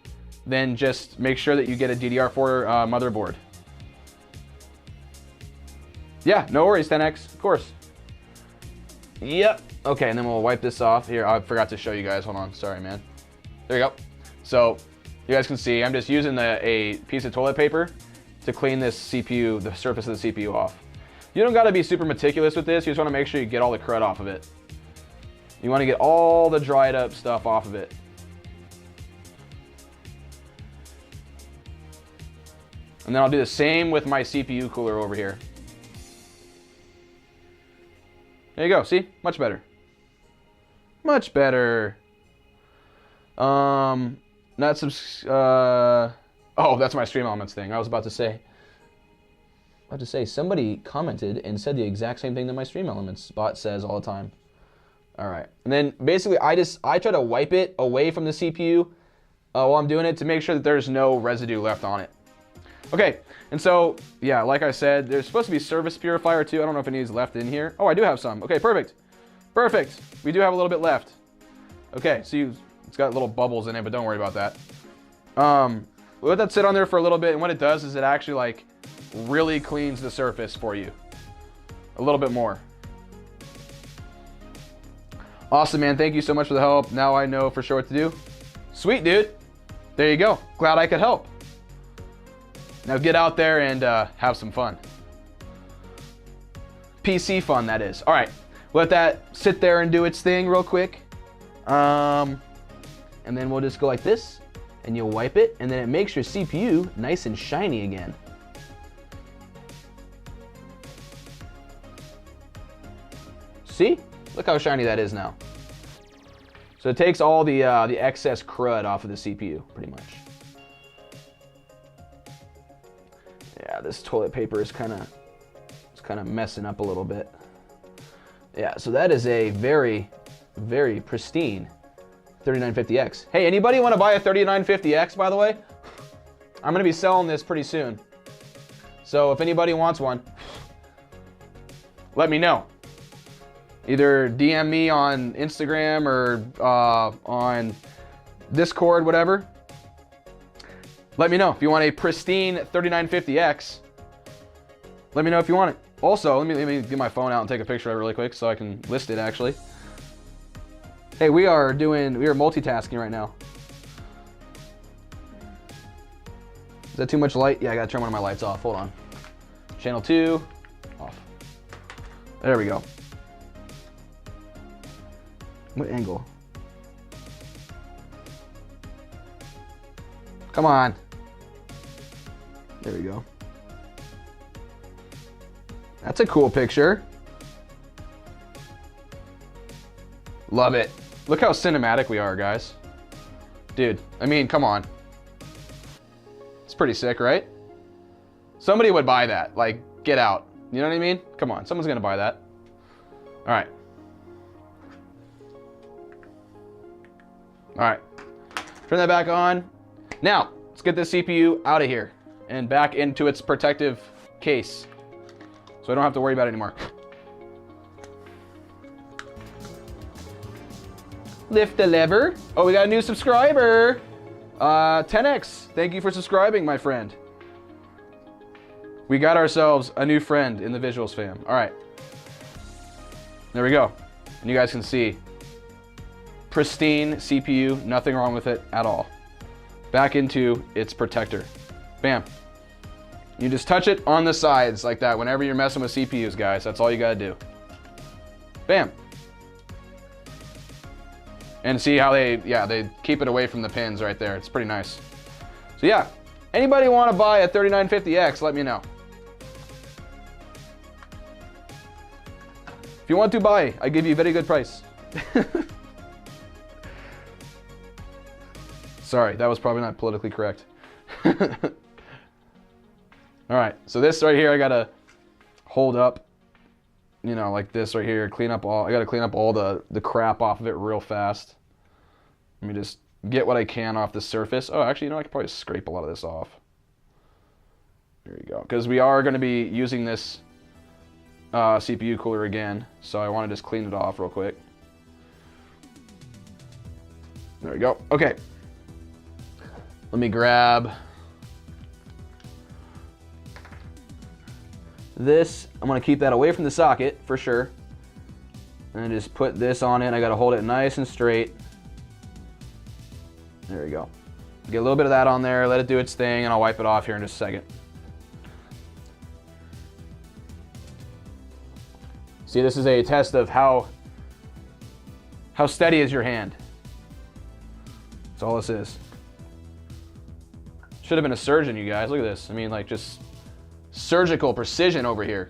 then just make sure that you get a DDR4 motherboard. Yeah, no worries, 10X, of course. Yep. Okay, and then we'll wipe this off. Here, I forgot to show you guys. Hold on, sorry, man. There you go. So you guys can see I'm just using a piece of toilet paper to clean this CPU, the surface of the CPU off. You don't gotta be super meticulous with this. You just wanna make sure you get all the crud off of it. You wanna get all the dried up stuff off of it. And then I'll do the same with my CPU cooler over here. There you go, see? Much better. Much better. Oh, that's my Stream Elements thing. I was about to say somebody commented and said the exact same thing that my Stream Elements bot says all the time. All right, and then basically I try to wipe it away from the CPU while I'm doing it to make sure that there's no residue left on it. Okay, and so yeah, like I said, there's supposed to be Surface Purifier too. I don't know if it needs left in here. Oh, I do have some. Okay, perfect. Perfect. We do have a little bit left. Okay, so it's got little bubbles in it, but don't worry about that. We'll let that sit on there for a little bit, and what it does is it actually like really cleans the surface for you a little bit more. Awesome, man. Thank you so much for the help. Now I know for sure what to do. Sweet, dude. There you go. Glad I could help. Now get out there and have some fun. PC fun, that is. All right. Let that sit there and do its thing real quick. And then we'll just go like this, and you'll wipe it, and then it makes your CPU nice and shiny again. See? Look how shiny that is now. So it takes all the excess crud off of the CPU, pretty much. Yeah, this toilet paper is kind of messing up a little bit. Yeah, so that is a very, very pristine 3950X. Hey, anybody want to buy a 3950X, by the way? I'm going to be selling this pretty soon. So if anybody wants one, let me know. Either DM me on Instagram or on Discord, whatever. Let me know if you want a pristine 3950X. Let me know if you want it. Also, let me get my phone out and take a picture of it really quick so I can list it actually. Hey, we are multitasking right now. Is that too much light? Yeah, I gotta turn one of my lights off. Hold on. Channel 2, off. There we go. What angle? Come on. There we go. That's a cool picture. Love it. Look how cinematic we are, guys. Dude, I mean, come on. It's pretty sick, right? Somebody would buy that. Like, get out. You know what I mean? Come on, someone's gonna buy that. All right. All right. Turn that back on. Now, let's get this CPU out of here and back into its protective case so I don't have to worry about it anymore. Lift the lever. Oh, we got a new subscriber. 10X, thank you for subscribing, my friend. We got ourselves a new friend in the Visuals fam. All right. There we go. And you guys can see pristine CPU, nothing wrong with it at all. Back into its protector. Bam. You just touch it on the sides like that whenever you're messing with CPUs, guys. That's all you gotta do. Bam. And see how they keep it away from the pins right there. It's pretty nice. So yeah, anybody want to buy a 3950X, let me know. If you want to buy, I give you a very good price. Sorry, that was probably not politically correct. All right, so this right here, I gotta hold up, you know, like this right here, I gotta clean up all the crap off of it real fast. Let me just get what I can off the surface. Oh, actually, you know, I could probably scrape a lot of this off. There you go, because we are gonna be using this CPU cooler again, so I wanna just clean it off real quick. There we go, okay. Let me grab this. I'm gonna keep that away from the socket for sure. And just put this on it. I gotta hold it nice and straight. There we go. Get a little bit of that on there, let it do its thing, and I'll wipe it off here in just a second. See, this is a test of how steady is your hand. That's all this is. Should have been a surgeon, you guys. Look at this. I mean, like, just surgical precision over here.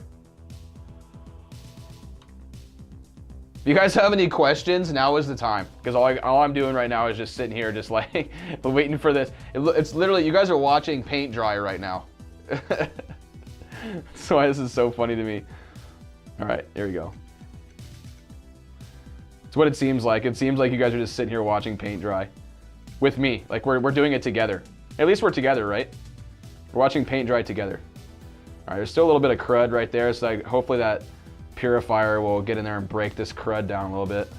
If you guys have any questions, now is the time. Because all I'm doing right now is just sitting here, just like, waiting for this. It's literally, you guys are watching paint dry right now. That's why this is so funny to me. All right, here we go. It's what it seems like. It seems like you guys are just sitting here watching paint dry with me. Like we're doing it together. At least we're together, right? We're watching paint dry together. All right, there's still a little bit of crud right there. So like, hopefully that purifier will get in there and break this crud down a little bit.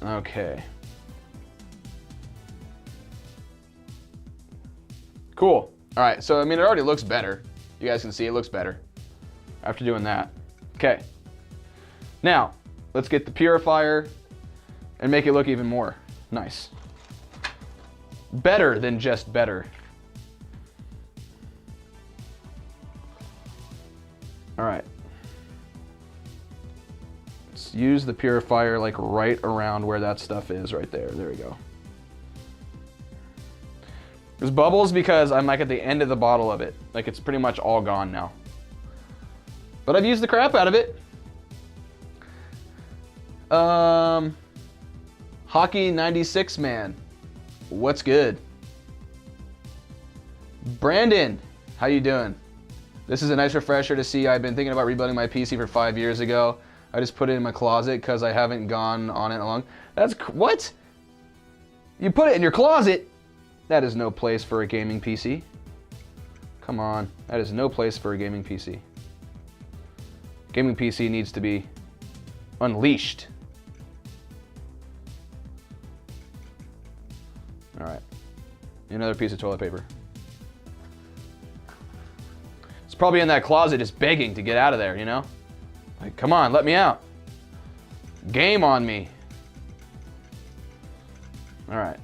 Okay. Cool. All right, so I mean, it already looks better. You guys can see it looks better after doing that. Okay. Now, let's get the purifier and make it look even more nice. Better than just better. All right. Let's use the purifier like right around where that stuff is right there. There we go. There's bubbles because I'm like at the end of the bottle of it. Like it's pretty much all gone now. But I've used the crap out of it. Hockey 96 man. What's good? Brandon, how you doing? This is a nice refresher to see. I've been thinking about rebuilding my PC for 5 years ago. I just put it in my closet because I haven't gone on it long. What? You put it in your closet? That is no place for a gaming PC. Come on, that is no place for a gaming PC. Gaming PC needs to be unleashed. All right, another piece of toilet paper. It's probably in that closet just begging to get out of there, you know? Like, come on, let me out. Game on me. All right.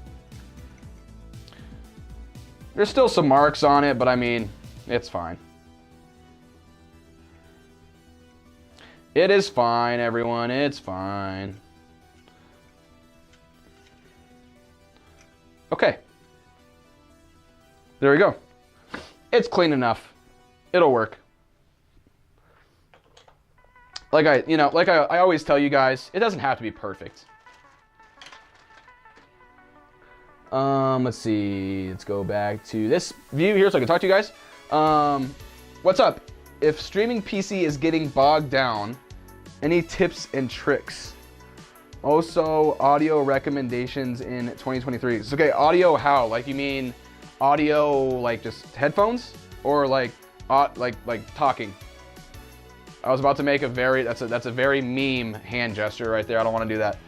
There's still some marks on it, but I mean, it's fine. It is fine, everyone, it's fine. Okay. There we go. It's clean enough. It'll work. Like I always tell you guys, it doesn't have to be perfect. Let's see. Let's go back to this view here so I can talk to you guys. What's up? If streaming PC is getting bogged down, any tips and tricks? Also, audio recommendations in 2023. So, okay, audio how? Like you mean audio like just headphones or like talking? I was about to make that's a very meme hand gesture right there. I don't want to do that.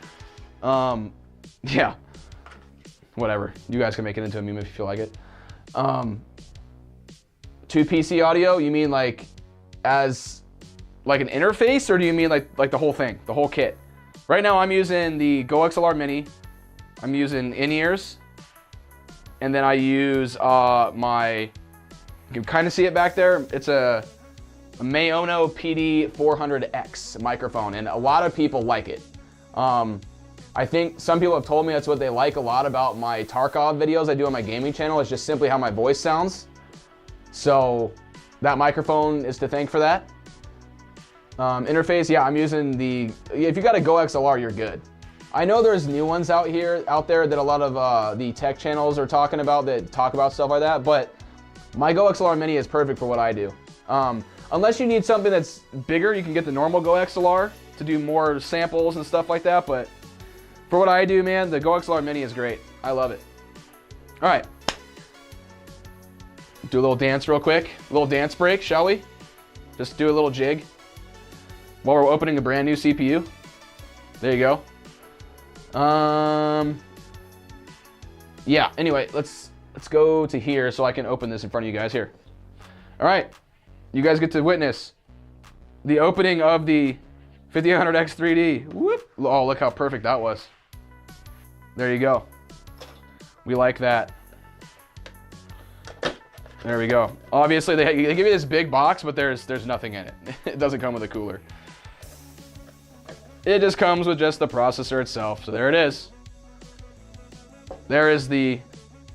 Yeah. Whatever. You guys can make it into a meme if you feel like it. To PC audio, you mean like as like an interface, or do you mean like the whole thing, the whole kit? Right now I'm using the Go XLR Mini. I'm using in-ears. And then I use you can kind of see it back there. It's a Maono PD400X microphone, and a lot of people like it. I think some people have told me that's what they like a lot about my Tarkov videos I do on my gaming channel. It's just simply how my voice sounds. So that microphone is to thank for that. Interface, yeah, I'm using if you got a Go XLR, you're good. I know there's new ones out there that a lot of the tech channels are talking about that talk about stuff like that, but my Go XLR Mini is perfect for what I do. Unless you need something that's bigger, you can get the normal Go XLR to do more samples and stuff like that, but for what I do, man, the Go XLR Mini is great. I love it. All right. Do a little dance real quick. A little dance break, shall we? Just do a little jig while we're opening a brand new CPU. There you go. Yeah, anyway, let's go to here so I can open this in front of you guys here. All right. You guys get to witness the opening of the 5800X 3D. Whoop. Oh, look how perfect that was. There you go. We like that. There we go. Obviously, they give you this big box, but there's nothing in it. It doesn't come with a cooler. It just comes with just the processor itself. So there it is. there is the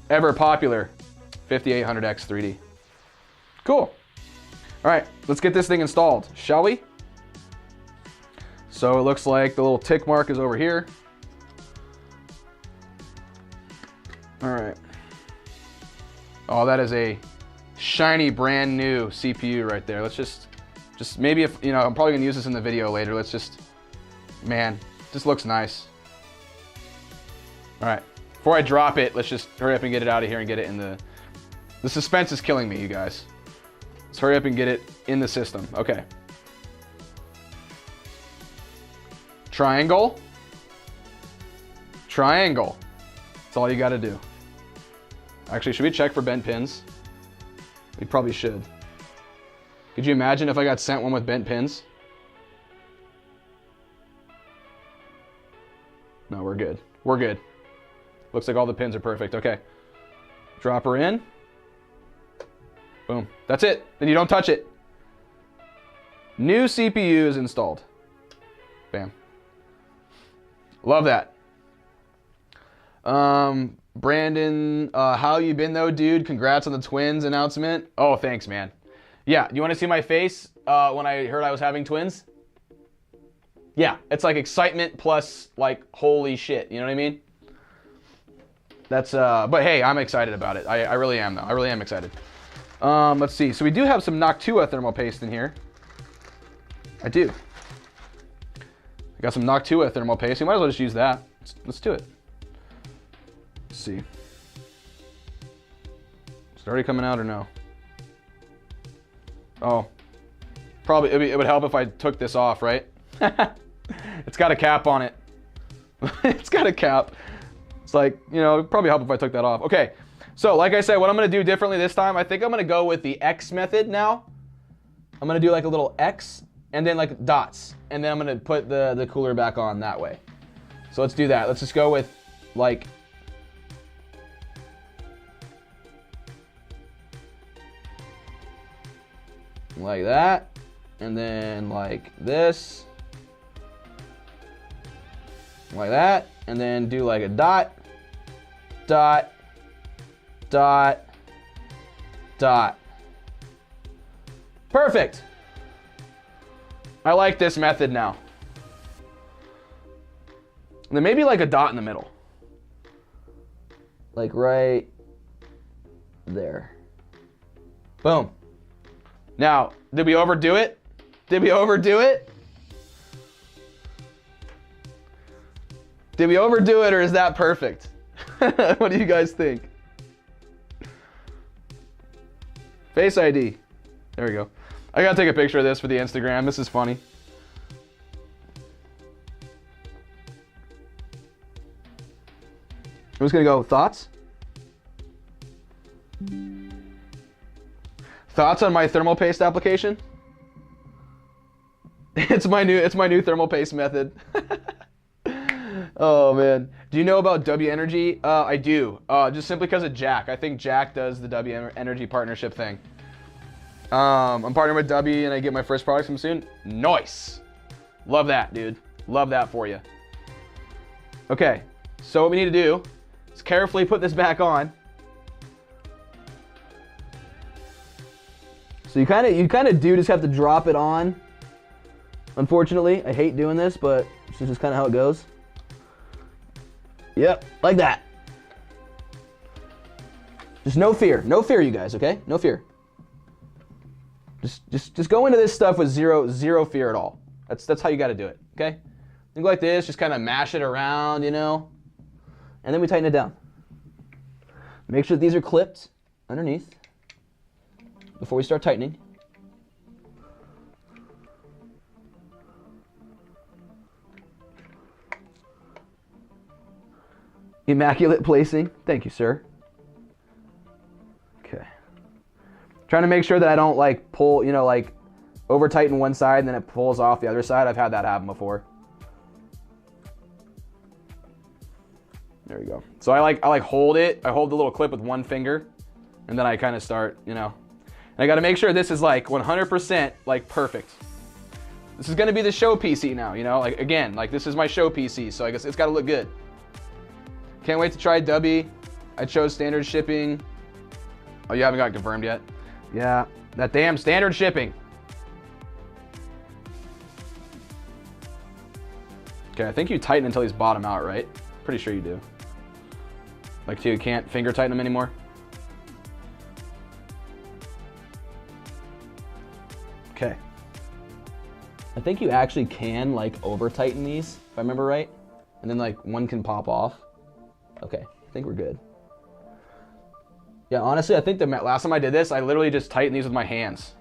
ever popular 5800X 3D. Cool. All right, let's get this thing installed, shall we? So it looks like the little tick mark is over here. All right. Oh, that is a shiny brand new CPU right there. Let's just maybe if, you know, I'm probably gonna use this in the video later. Let's just, man, this looks nice. All right, before I drop it, let's just hurry up and get it out of here and get it in the suspense is killing me, you guys. Let's hurry up and get it in the system. Okay. Triangle. Triangle. That's all you gotta do. Actually, should we check for bent pins? We probably should. Could you imagine if I got sent one with bent pins? No, we're good. We're good. Looks like all the pins are perfect. Okay. Drop her in. Boom. That's it. Then you don't touch it. New CPU is installed. Bam. Love that. Brandon, how you been though, dude? Congrats on the twins announcement. Oh, thanks, man. Yeah, you want to see my face when I heard I was having twins? Yeah, it's like excitement plus like holy shit. You know what I mean? That's but hey, I'm excited about it. I really am though. I really am excited. Let's see. So we do have some Noctua thermal paste in here. I do. I got some Noctua thermal paste. You might as well just use that. Let's do it. Let's see. Is it already coming out or no? Oh, probably it would help if I took this off, right? It's got a cap on it. It's got a cap. It's like, you know, it'd probably help if I took that off. Okay, so like I said, what I'm gonna do differently this time, I think I'm gonna go with the X method now. I'm gonna do like a little X and then like dots. And then I'm gonna put the cooler back on that way. So let's do that. Let's just go with like, like that, and then like this, like that, and then do like a dot, dot, dot, dot. Perfect. I like this method now. And then maybe like a dot in the middle. Like right there. Boom. Now, did we overdo it? Did we overdo it? Did we overdo it, or is that perfect? What do you guys think? Face ID. There we go. I gotta take a picture of this for the Instagram. This is funny. I'm just gonna go thoughts. Thoughts on my thermal paste application? It's my new thermal paste method. Oh man. Do you know about W Energy? I do. Just simply because of Jack. I think Jack does the W Energy partnership thing. I'm partnering with W and I get my first products from soon. Nice. Love that, dude. Love that for you. Okay. So what we need to do is carefully put this back on. So you kind of do just have to drop it on. Unfortunately, I hate doing this, but this is just kind of how it goes. Yep, like that. Just no fear, you guys. Okay, no fear. Just go into this stuff with zero fear at all. That's how you got to do it. Okay, you go like this, just kind of mash it around, you know, and then we tighten it down. Make sure that these are clipped underneath before we start tightening. Immaculate placing. Thank you, sir. Okay. Trying to make sure that I don't like pull, you know, like over tighten one side and then it pulls off the other side. I've had that happen before. There we go. So I like hold it. I hold the little clip with one finger and then I kind of start, you know. And I got to make sure this is like 100% like perfect. This is going to be the show PC now, you know, like again, like this is my show PC. So I guess it's got to look good. Can't wait to try Dubby. I chose standard shipping. Oh, you haven't got confirmed yet? Yeah, that damn standard shipping. Okay, I think you tighten until these bottom out, right? Pretty sure you do. Like, you can't finger tighten them anymore? Okay. I think you actually can, like, over-tighten these, if I remember right. And then, like, one can pop off. Okay, I think we're good. Yeah, honestly, I think the last time I did this, I literally just tightened these with my hands.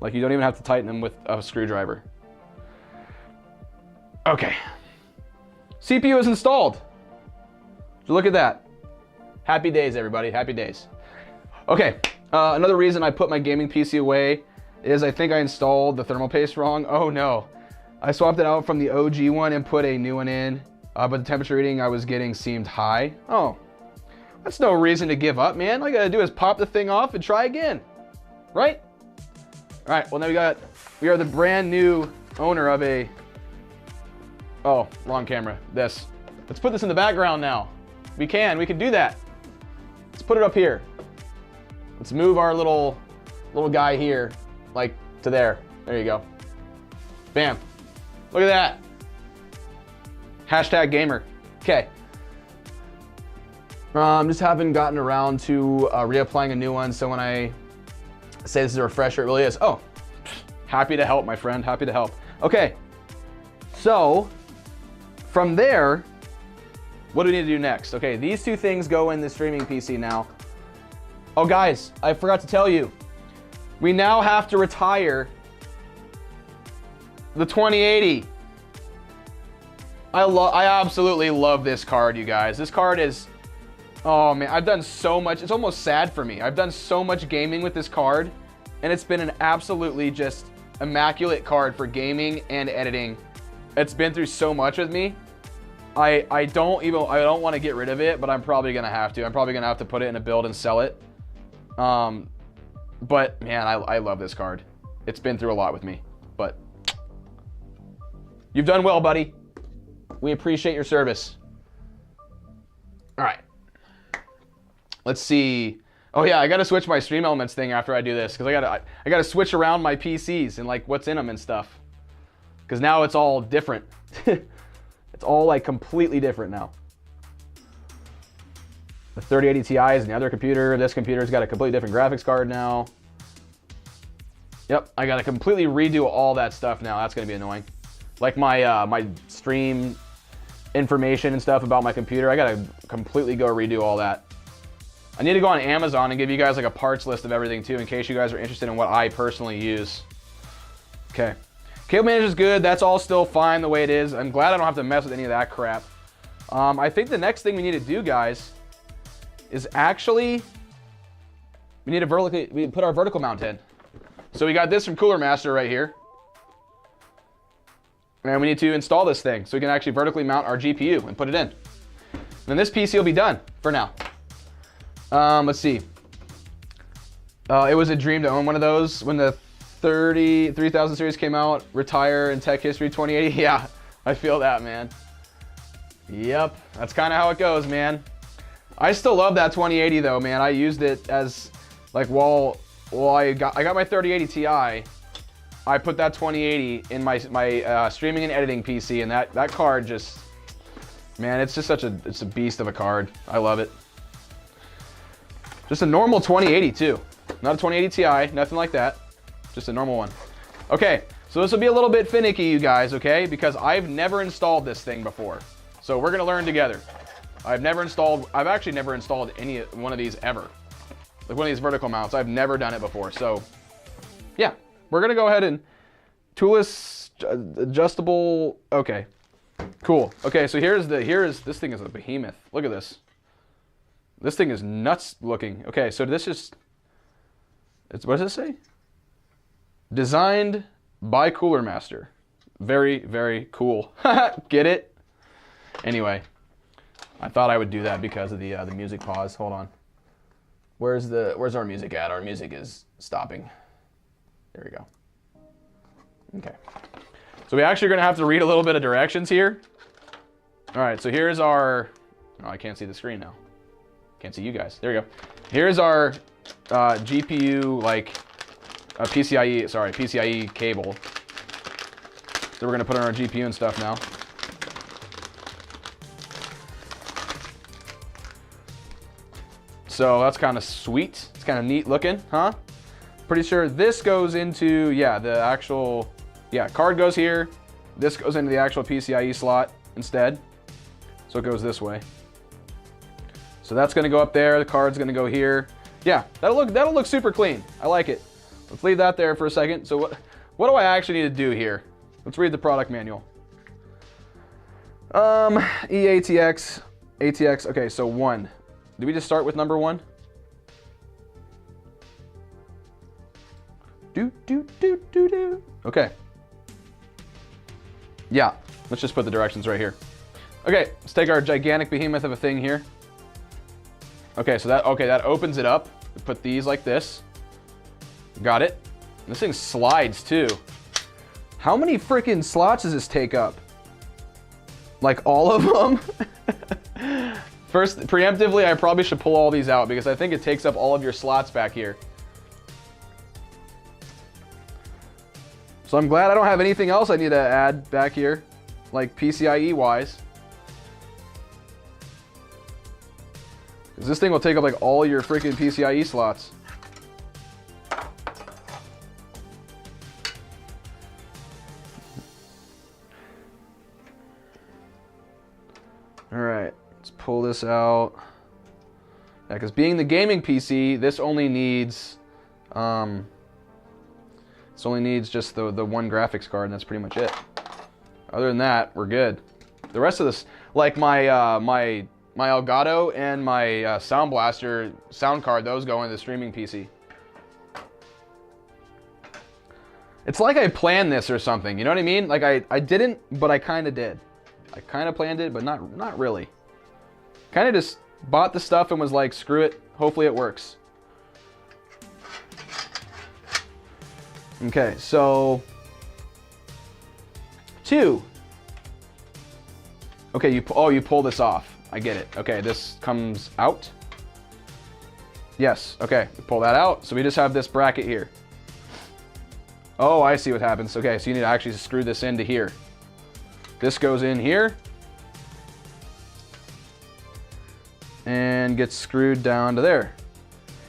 Like, you don't even have to tighten them with a screwdriver. Okay. CPU is installed. So look at that. Happy days, everybody. Happy days. Okay. Another reason I put my gaming PC away is I think I installed the thermal paste wrong. Oh no. I swapped it out from the OG one and put a new one in. But the temperature reading I was getting seemed high. Oh. That's no reason to give up, man. All you gotta do is pop the thing off and try again. Right? All right. Well, now we are the brand new owner of a... Oh, wrong camera. This. Let's put this in the background now. We can do that. Let's put it up here. Let's move our little guy here, like to there. There you go. Bam. Look at that. Hashtag gamer. Okay. Just haven't gotten around to reapplying a new one, so when I say this is a refresher, it really is. Oh, happy to help, my friend. Happy to help. Okay. So, from there, what do we need to do next? Okay, these two things go in the streaming PC now. Oh, guys, I forgot to tell you. We now have to retire the 2080. I absolutely love this card, you guys. This card is, oh man, I've done so much. It's almost sad for me. I've done so much gaming with this card, and it's been an absolutely just immaculate card for gaming and editing. It's been through so much with me. I don't want to get rid of it, but I'm probably gonna have to. I'm probably gonna have to put it in a build and sell it. But man, I love this card. It's been through a lot with me, but you've done well, buddy. We appreciate your service. All right. Let's see. Oh yeah, I gotta switch my Stream Elements thing after I do this, because I gotta switch around my PCs and like what's in them and stuff. Because now it's all different. It's all like completely different now. The 3080 Ti is in the other computer. This computer's got a completely different graphics card now. Yep, I gotta completely redo all that stuff now. That's gonna be annoying. Like my my stream information and stuff about my computer, I gotta completely go redo all that. I need to go on Amazon and give you guys like a parts list of everything too, in case you guys are interested in what I personally use. Okay. Cable manager is good. That's all still fine the way it is. I'm glad I don't have to mess with any of that crap. I think the next thing we need to do, guys, is actually we need to put our vertical mount in. So we got this from Cooler Master right here. And we need to install this thing so we can actually vertically mount our GPU and put it in. And then this PC will be done for now. Let's see. It was a dream to own one of those when the 3000 series came out. Retire in tech history 2080. Yeah, I feel that, man. Yep, that's kind of how it goes, man. I still love that 2080 though, man. I used it as like while I got my 3080 Ti, I put that 2080 in my streaming and editing PC, and that card just, man, it's just it's a beast of a card. I love it. Just a normal 2080 too, not a 2080 Ti, nothing like that. Just a normal one. Okay, so this will be a little bit finicky, you guys, okay? Because I've never installed this thing before. So we're gonna learn together. I've actually never installed any one of these ever. Like one of these vertical mounts. I've never done it before. So yeah, we're gonna go ahead and toolless adjustable. Okay, cool. Okay, so this thing is a behemoth. Look at this. This thing is nuts looking. Okay, so this is, what does it say? Designed by Cooler Master. Very, very cool. Get it? Anyway, I thought I would do that because of the music pause. Hold on. Where's our music at? Our music is stopping. There we go. Okay. So we actually are going to have to read a little bit of directions here. All right, so here's our Oh, I can't see the screen now. Can't see you guys. There we go. Here's our GPU, like PCIe cable that we're gonna put on our GPU and stuff now. So that's kind of sweet. It's kind of neat looking, huh? Pretty sure this goes into, yeah, the actual, yeah, card goes here. This goes into the actual PCIe slot instead. So it goes this way. So that's gonna go up there. The card's gonna go here. Yeah, that'll look super clean. I like it. Let's leave that there for a second. So what do I actually need to do here? Let's read the product manual. EATX, ATX. Okay, so 1. Did we just start with number 1? Do. Okay. Yeah, let's just put the directions right here. Okay, let's take our gigantic behemoth of a thing here. Okay, so that opens it up. We put these like this. Got it. This thing slides too. How many freaking slots does this take up? Like all of them? First, preemptively, I probably should pull all these out because I think it takes up all of your slots back here. So I'm glad I don't have anything else I need to add back here, like PCIe wise. Because this thing will take up like all your freaking PCIe slots. All right, let's pull this out. Yeah, because being the gaming PC, this only needs just the one graphics card, and that's pretty much it. Other than that, we're good. The rest of this, like my my Elgato and my Sound Blaster sound card, those go into the streaming PC. It's like I planned this or something, you know what I mean? Like I didn't, but I kind of did. I kind of planned it, but not really. Kind of just bought the stuff and was like, screw it, hopefully it works. Okay, so 2. Okay, you pull this off. I get it. Okay, this comes out. Yes, okay, we pull that out. So we just have this bracket here. Oh, I see what happens. Okay, so you need to actually screw this into here. This goes in here and gets screwed down to there.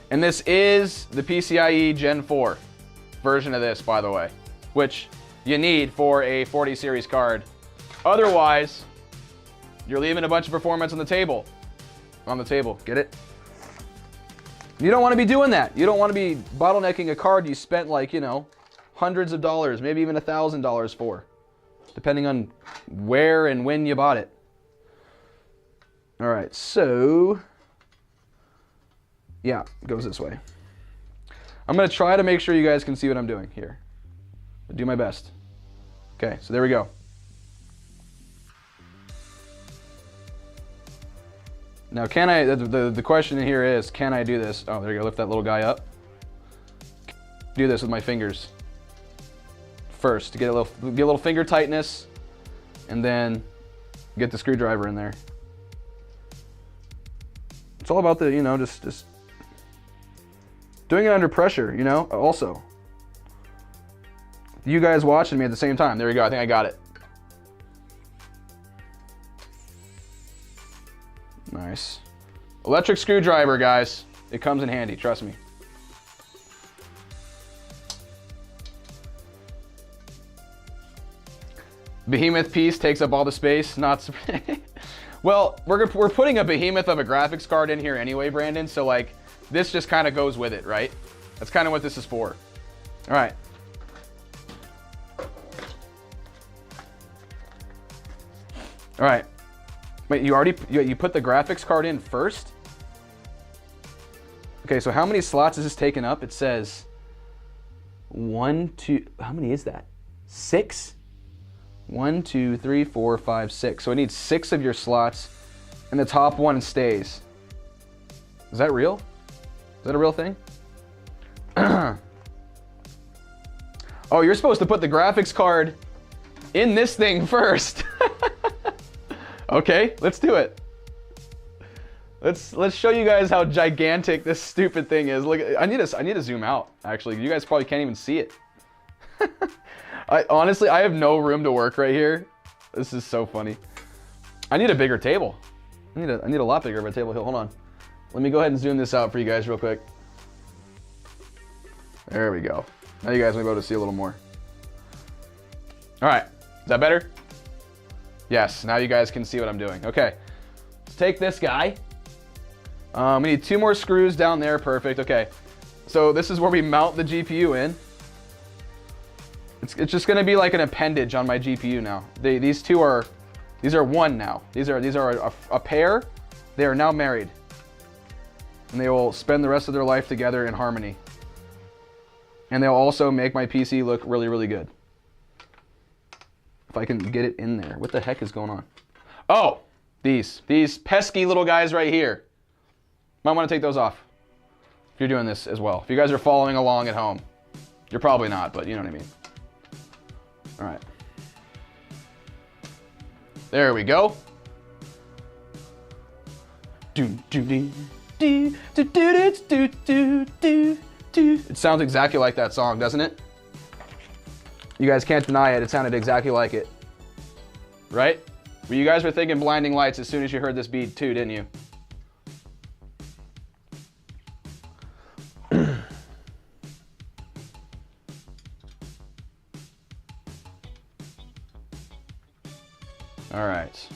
And this is the PCIe Gen 4 version of this, by the way, which you need for a 40 series card. Otherwise, you're leaving a bunch of performance on the table. Get it? You don't want to be doing that. You don't want to be bottlenecking a card you spent like, you know, hundreds of dollars, maybe even $1,000 for, depending on where and when you bought it. All right, so yeah, it goes this way. I'm gonna try to make sure you guys can see what I'm doing here. I'll do my best. Okay, so there we go. Now, can I, the question here is, can I do this? Oh, there you go, lift that little guy up. Do this with my fingers first to get a little finger tightness, and then get the screwdriver in there. It's all about the, you know, just doing it under pressure, you know, also. You guys watching me at the same time. There we go, I think I got it. Nice. Electric screwdriver, guys. It comes in handy, trust me. Behemoth piece takes up all the space, not well, we're putting a behemoth of a graphics card in here anyway, Brandon, so like this just kind of goes with it, right? That's kind of what this is for. All right. All right. Wait, you put the graphics card in first? Okay, so how many slots is this taking up? It says 1, 2, how many is that? 6? 1, 2, 3, 4, 5, 6. So it needs 6 of your slots, and the top one stays. Is that real? Is that a real thing? Oh, you're supposed to put the graphics card in this thing first. Okay, let's do it. Let's show you guys how gigantic this stupid thing is. Look, I need to zoom out. Actually, you guys probably can't even see it. Honestly, I have no room to work right here. This is so funny. I need a bigger table. I need a lot bigger of a table. Hold on. Let me go ahead and zoom this out for you guys real quick. There we go. Now you guys may be able to see a little more. All right, is that better? Yes, now you guys can see what I'm doing. Okay, let's take this guy. We need 2 more screws down there, perfect, okay. So this is where we mount the GPU in. It's just gonna be like an appendage on my GPU now. These are one now. These are a pair. They are now married. And they will spend the rest of their life together in harmony. And they'll also make my PC look really, really good. If I can get it in there. What the heck is going on? Oh, these pesky little guys right here. Might want to take those off if you're doing this as well. If you guys are following along at home. You're probably not, but you know what I mean. All right. There we go. It sounds exactly like that song, doesn't it? You guys can't deny it. It sounded exactly like it. Right? Well, you guys were thinking Blinding Lights as soon as you heard this beat too, didn't you? All right.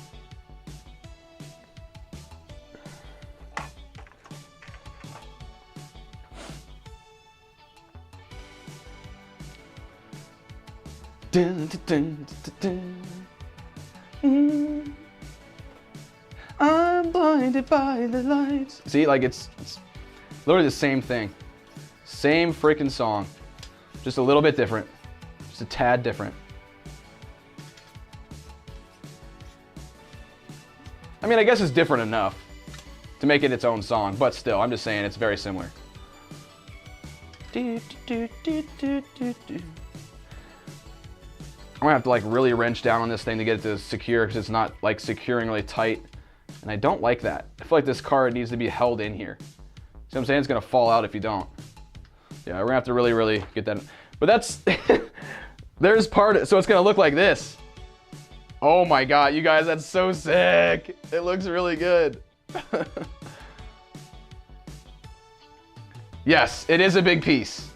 Dun, dun, dun, dun. I'm blinded by the lights. See, like it's literally the same thing. Same freaking song. Just a little bit different. Just a tad different. I mean, I guess it's different enough to make it its own song, but still, I'm just saying it's very similar. I'm gonna have to like really wrench down on this thing to get it to secure because it's not like securing really tight. And I don't like that. I feel like this card needs to be held in here. See what I'm saying? It's gonna fall out if you don't. Yeah, we're gonna have to really, really get that. But that's, there's part of, so it's gonna look like this. Oh my God, you guys, that's so sick. It looks really good. Yes, it is a big piece.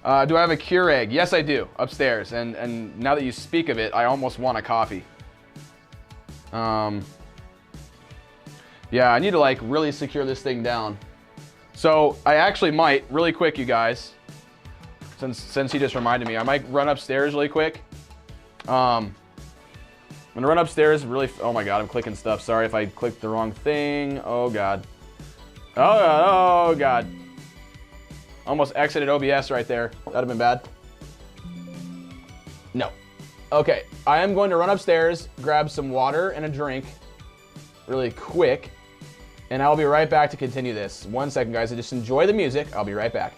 Do I have a Keurig? Yes, I do, upstairs. And now that you speak of it, I almost want a coffee. Yeah, I need to like really secure this thing down. So I actually might, really quick, you guys, since he just reminded me, I might run upstairs really quick. I'm gonna run upstairs really, oh my God, I'm clicking stuff. Sorry if I clicked the wrong thing. Oh God. Oh God, oh God. Almost exited OBS right there. That'd have been bad. No. Okay, I am going to run upstairs, grab some water and a drink really quick, and I'll be right back to continue this. 1 second, guys, just enjoy the music. I'll be right back.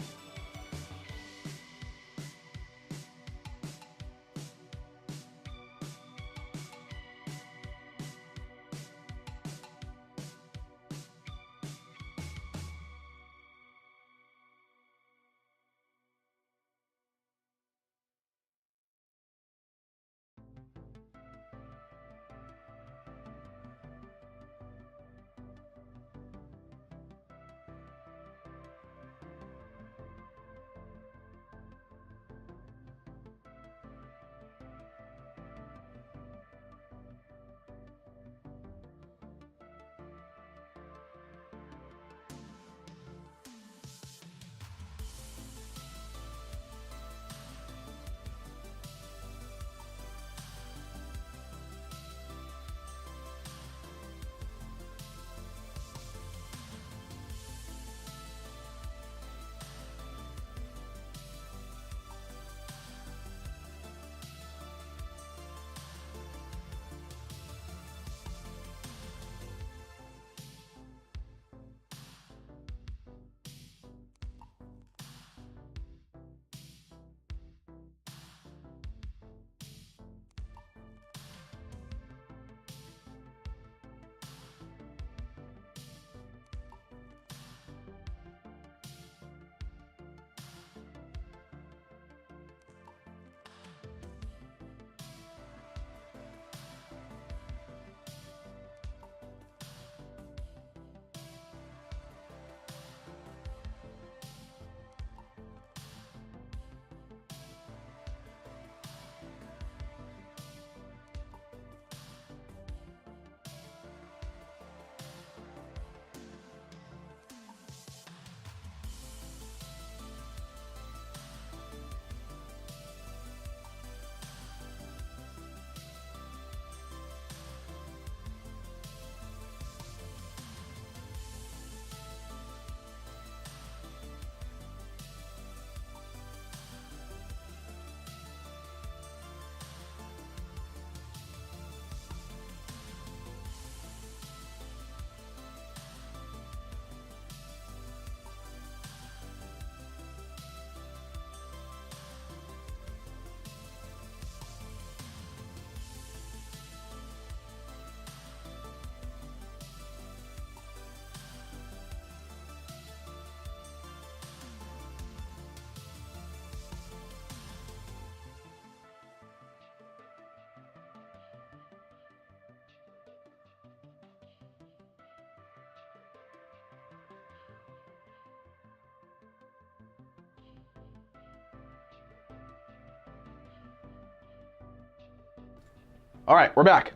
All right, we're back.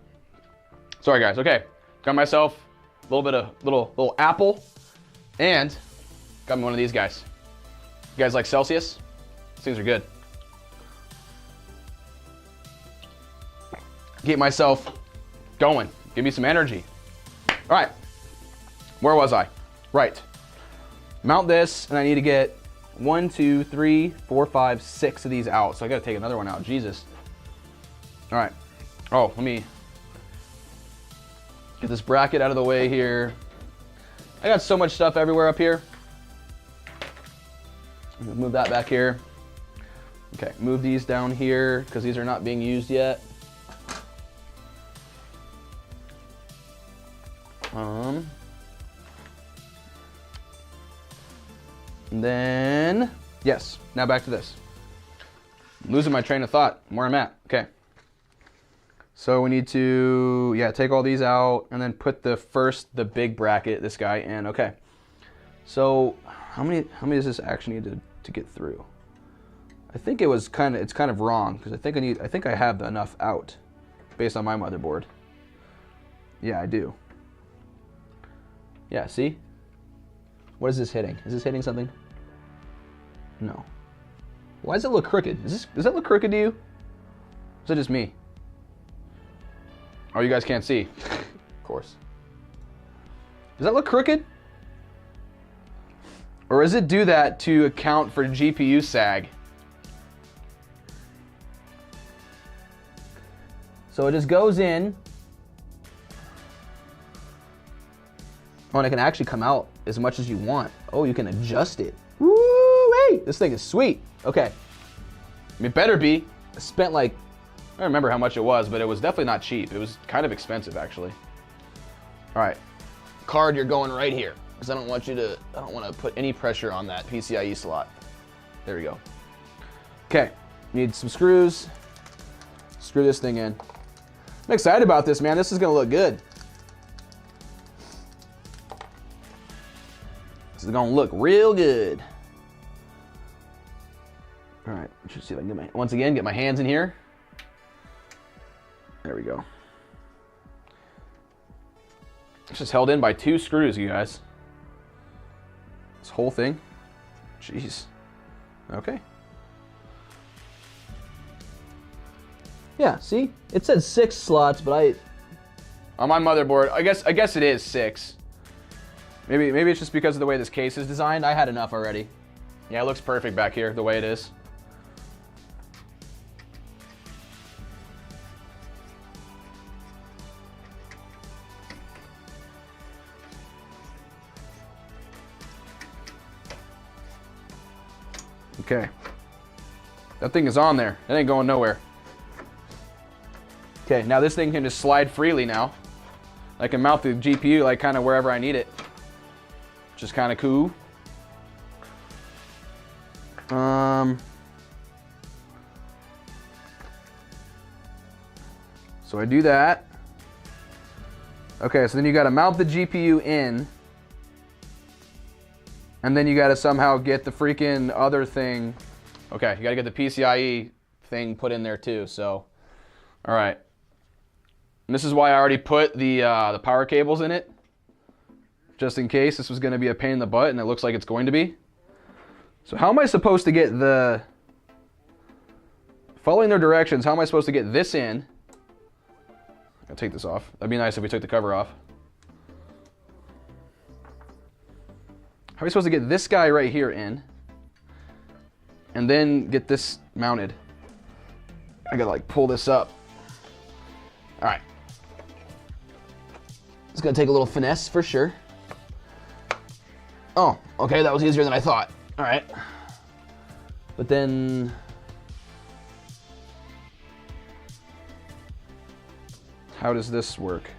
Sorry guys, okay. Got myself a little bit of little apple and got me one of these guys. You guys like Celsius? These things are good. Get myself going. Give me some energy. All right, where was I? Right. Mount this, and I need to get 1, 2, 3, 4, 5, 6 of these out. So I gotta take another one out, Jesus. All right. Oh, let me get this bracket out of the way here. I got so much stuff everywhere up here. Move that back here. Okay, move these down here because these are not being used yet. And then, yes, now back to this. I'm losing my train of thought, where I'm at. Okay. So we need to, yeah, take all these out and then put the big bracket, this guy in. Okay. So how many does this actually need to get through? I think it's kind of wrong because I think I have enough out based on my motherboard. Yeah, I do. Yeah, see? What is this hitting? Is this hitting something? No. Why does it look crooked? Does that look crooked to you? Or is it just me? Oh, you guys can't see. Of course. Does that look crooked? Or does it do that to account for GPU sag? So it just goes in. Oh, and it can actually come out as much as you want. Oh, you can adjust it. Woo-wee! This thing is sweet. Okay. It better be. I spent like, I don't remember how much it was, but it was definitely not cheap. It was kind of expensive, actually. All right. Card, you're going right here. Because I don't want to put any pressure on that PCIe slot. There we go. Okay. Need some screws. Screw this thing in. I'm excited about this, man. This is going to look good. This is gonna look real good. All right, let's see if I can once again get my hands in here. There we go. It's just held in by 2 screws, you guys. This whole thing. Jeez. Okay. Yeah, see? It said 6 slots, but on my motherboard, I guess it is 6. Maybe it's just because of the way this case is designed. I had enough already. Yeah, it looks perfect back here, the way it is. Okay. That thing is on there. It ain't going nowhere. Okay, now this thing can just slide freely now. I can mount the GPU like kind of wherever I need it. Which is kind of cool. So I do that. Okay, so then you got to mount the GPU in. And then you got to somehow get the freaking other thing. Okay, you got to get the PCIe thing put in there too. So, all right. And this is why I already put the power cables in it. Just in case this was going to be a pain in the butt, and it looks like it's going to be. So how am I supposed to get following their directions, how am I supposed to get this in? I'll take this off. That'd be nice if we took the cover off. How are we supposed to get this guy right here in? And then get this mounted? I gotta like pull this up. All right. It's gonna take a little finesse for sure. Oh, okay, that was easier than I thought. All right. But then, how does this work?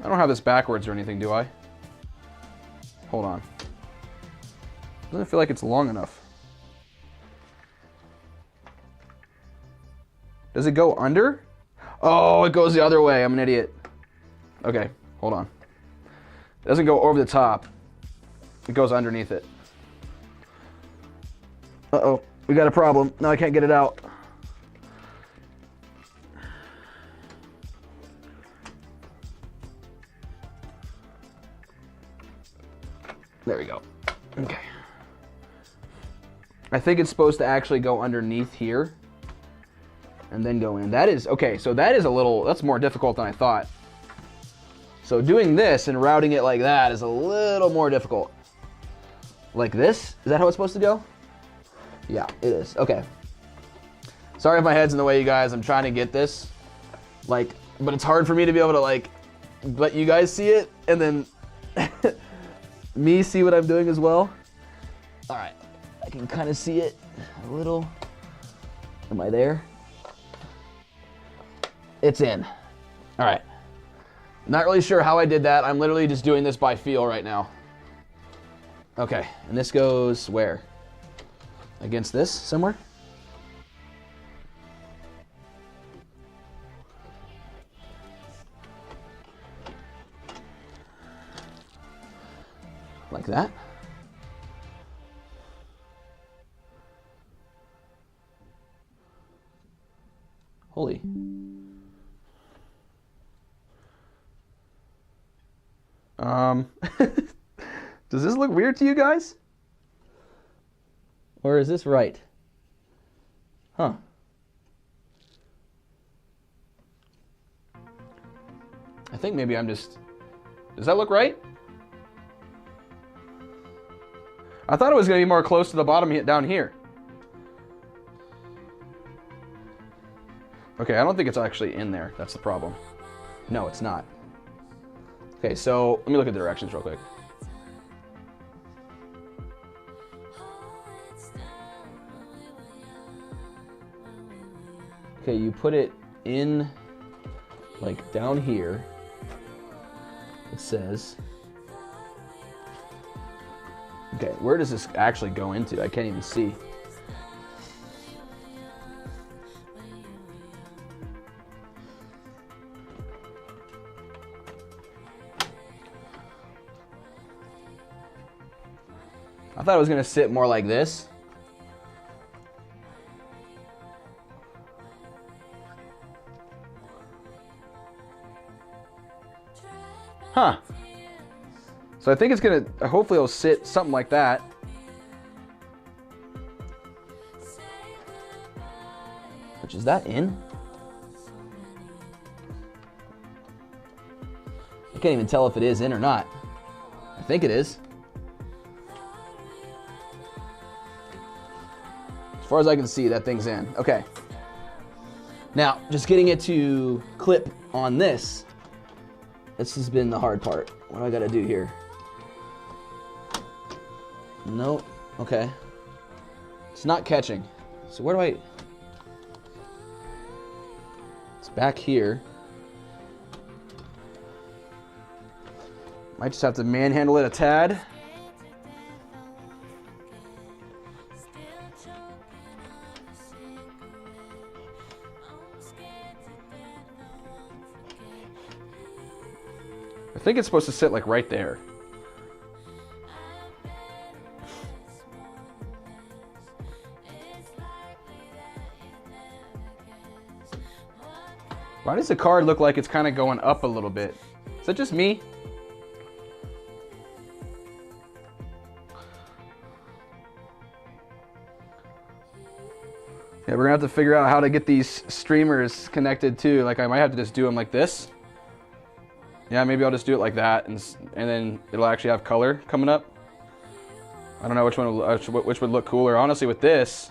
I don't have this backwards or anything, do I? Hold on. Doesn't feel like it's long enough. Does it go under? Oh, it goes the other way. I'm an idiot. Okay, hold on. It doesn't go over the top. It goes underneath it. Uh-oh, we got a problem. Now I can't get it out. There we go. Okay. I think it's supposed to actually go underneath here and then go in. That is, okay, so that is that's more difficult than I thought. So doing this and routing it like that is a little more difficult. Like this? Is that how it's supposed to go? Yeah, it is. Okay. Sorry if my head's in the way, you guys. I'm trying to get this. But it's hard for me to be able to, let you guys see it and then me see what I'm doing as well. All right. I can kind of see it a little. Am I there? It's in. All right. Not really sure how I did that. I'm literally just doing this by feel right now. Okay, and this goes where? Against this somewhere? Like that? Holy. Does this look weird to you guys? Or is this right? Huh. I think maybe I'm just... Does that look right? I thought it was going to be more close to the bottom down here. Okay, I don't think it's actually in there. That's the problem. No, it's not. Okay, so let me look at the directions real quick. Okay, you put it in, down here. It says. Okay, where does this actually go into? I can't even see. I thought it was going to sit more like this. Huh. So I think it's going to, hopefully it'll sit something like that. Which, is that in? I can't even tell if it is in or not. I think it is. As far as I can see, that thing's in. Okay. Now, just getting it to clip on this. This has been the hard part. What do I gotta do here? Nope. Okay. It's not catching. So where do I... It's back here. Might just have to manhandle it a tad. I think it's supposed to sit right there. Why does the card look like it's kind of going up a little bit? Is that just me? Yeah, we're gonna have to figure out how to get these streamers connected too. I might have to just do them like this. Yeah, maybe I'll just do it like that, and then it'll actually have color coming up. I don't know which would look cooler. Honestly, with this,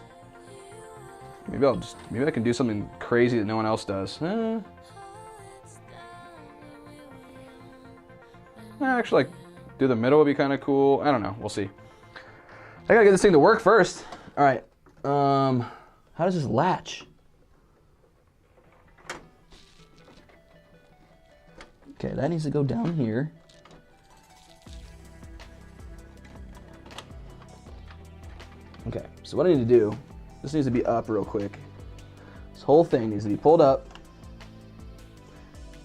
maybe I can do something crazy that no one else does. Actually, do the middle would be kind of cool. I don't know. We'll see. I gotta get this thing to work first. All right. How does this latch? Okay, that needs to go down here. Okay, so what I need to do, this needs to be up real quick. This whole thing needs to be pulled up.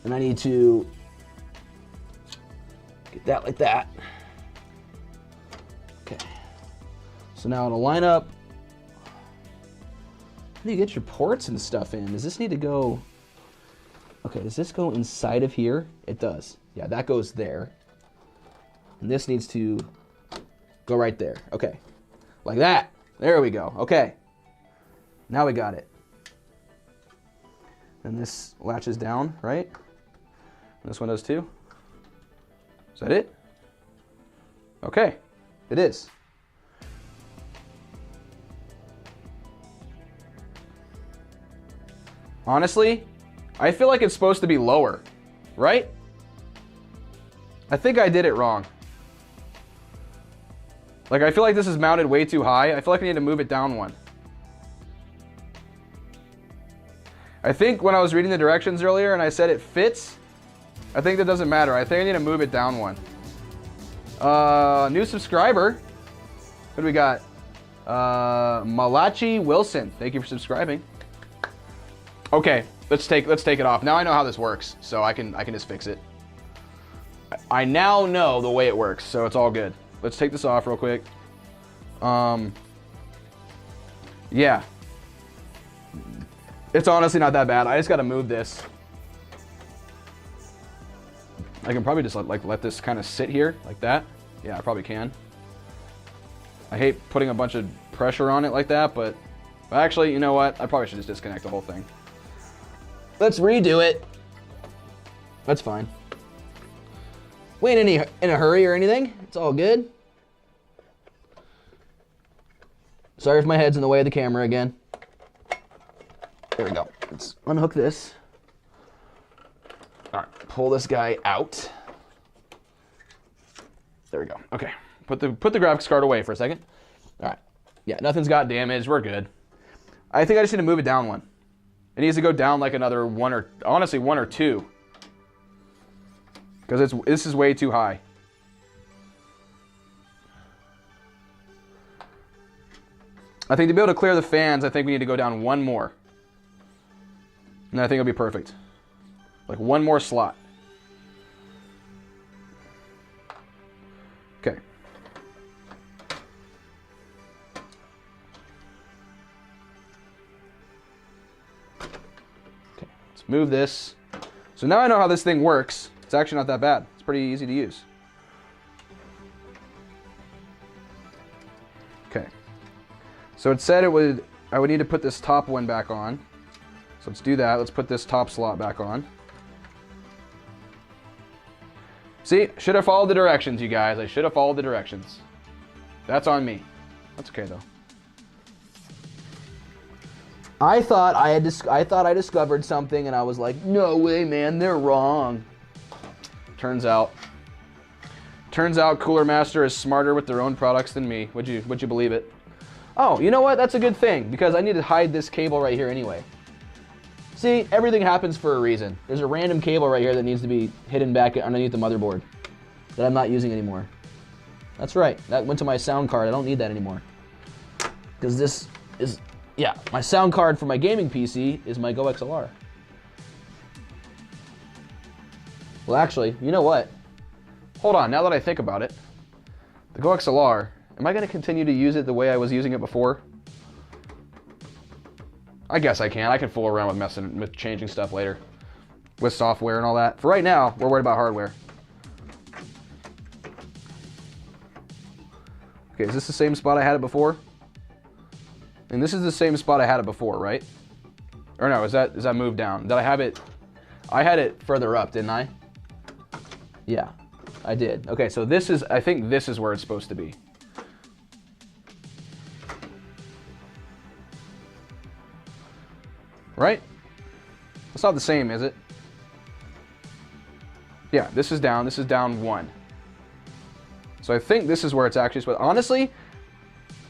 And I need to get that like that. Okay. So now it'll line up. How do you get your ports and stuff in? Does this need to go... Okay, does this go inside of here? It does. Yeah, that goes there. And this needs to Go right there. Okay. Like that. There we go. Okay. Now we got it. And this latches down, right? And this one does too. Is that it? Okay. It is. Honestly, I feel like it's supposed to be lower, right? I think I did it wrong. Like, I feel like this is mounted way too high. I feel like I need to move it down one. I think when I was reading the directions earlier and I said it fits, I think that doesn't matter. I think I need to move it down one. New subscriber. What do we got? Malachi Wilson. Thank you for subscribing. Okay, let's take it off. Now I know how this works, so I can just fix it. I now know the way it works, so it's all good. Let's take this off real quick. Yeah. It's honestly not that bad. I just got to move this. I can probably just let this kind of sit here like that. Yeah, I probably can. I hate putting a bunch of pressure on it like that, but actually, you know what? I probably should just disconnect the whole thing. Let's redo it. That's fine. We ain't in a hurry or anything. It's all good. Sorry if my head's in the way of the camera again. There we go. Let's unhook this. All right, pull this guy out. There we go. Okay, put the graphics card away for a second. All right. Yeah, nothing's got damaged. We're good. I think I just need to move it down one. It needs to go down like another one or two. Because this is way too high. I think to be able to clear the fans, I think we need to go down one more. And I think it'll be perfect. Like one more slot. Okay. Okay, let's move this. So now I know how this thing works. It's actually not that bad. It's pretty easy to use. Okay. So it said I would need to put this top one back on. So let's do that. Let's put this top slot back on. See, should have followed the directions, you guys. I should have followed the directions. That's on me. That's okay though. I thought I discovered something, and I was like, no way, man, they're wrong. Turns out Cooler Master is smarter with their own products than me. Would you believe it? Oh, you know what? That's a good thing, because I need to hide this cable right here anyway. See, everything happens for a reason. There's a random cable right here that needs to be hidden back underneath the motherboard that I'm not using anymore. That's right. That went to my sound card. I don't need that anymore. Because this is, yeah, my sound card for my gaming PC is my Go XLR. Well, actually, you know what? Hold on, now that I think about it, the Go XLR, am I going to continue to use it the way I was using it before? I guess I can. I can fool around with changing stuff later with software and all that. For right now, we're worried about hardware. Okay, is this the same spot I had it before? And this is the same spot I had it before, right? Or no, is that moved down? Did I have it? I had it further up, didn't I? Yeah, I did. Okay, so this is, I think this is where it's supposed to be. Right? It's not the same, is it? Yeah, this is down one. So I think this is where it's actually supposed to, honestly,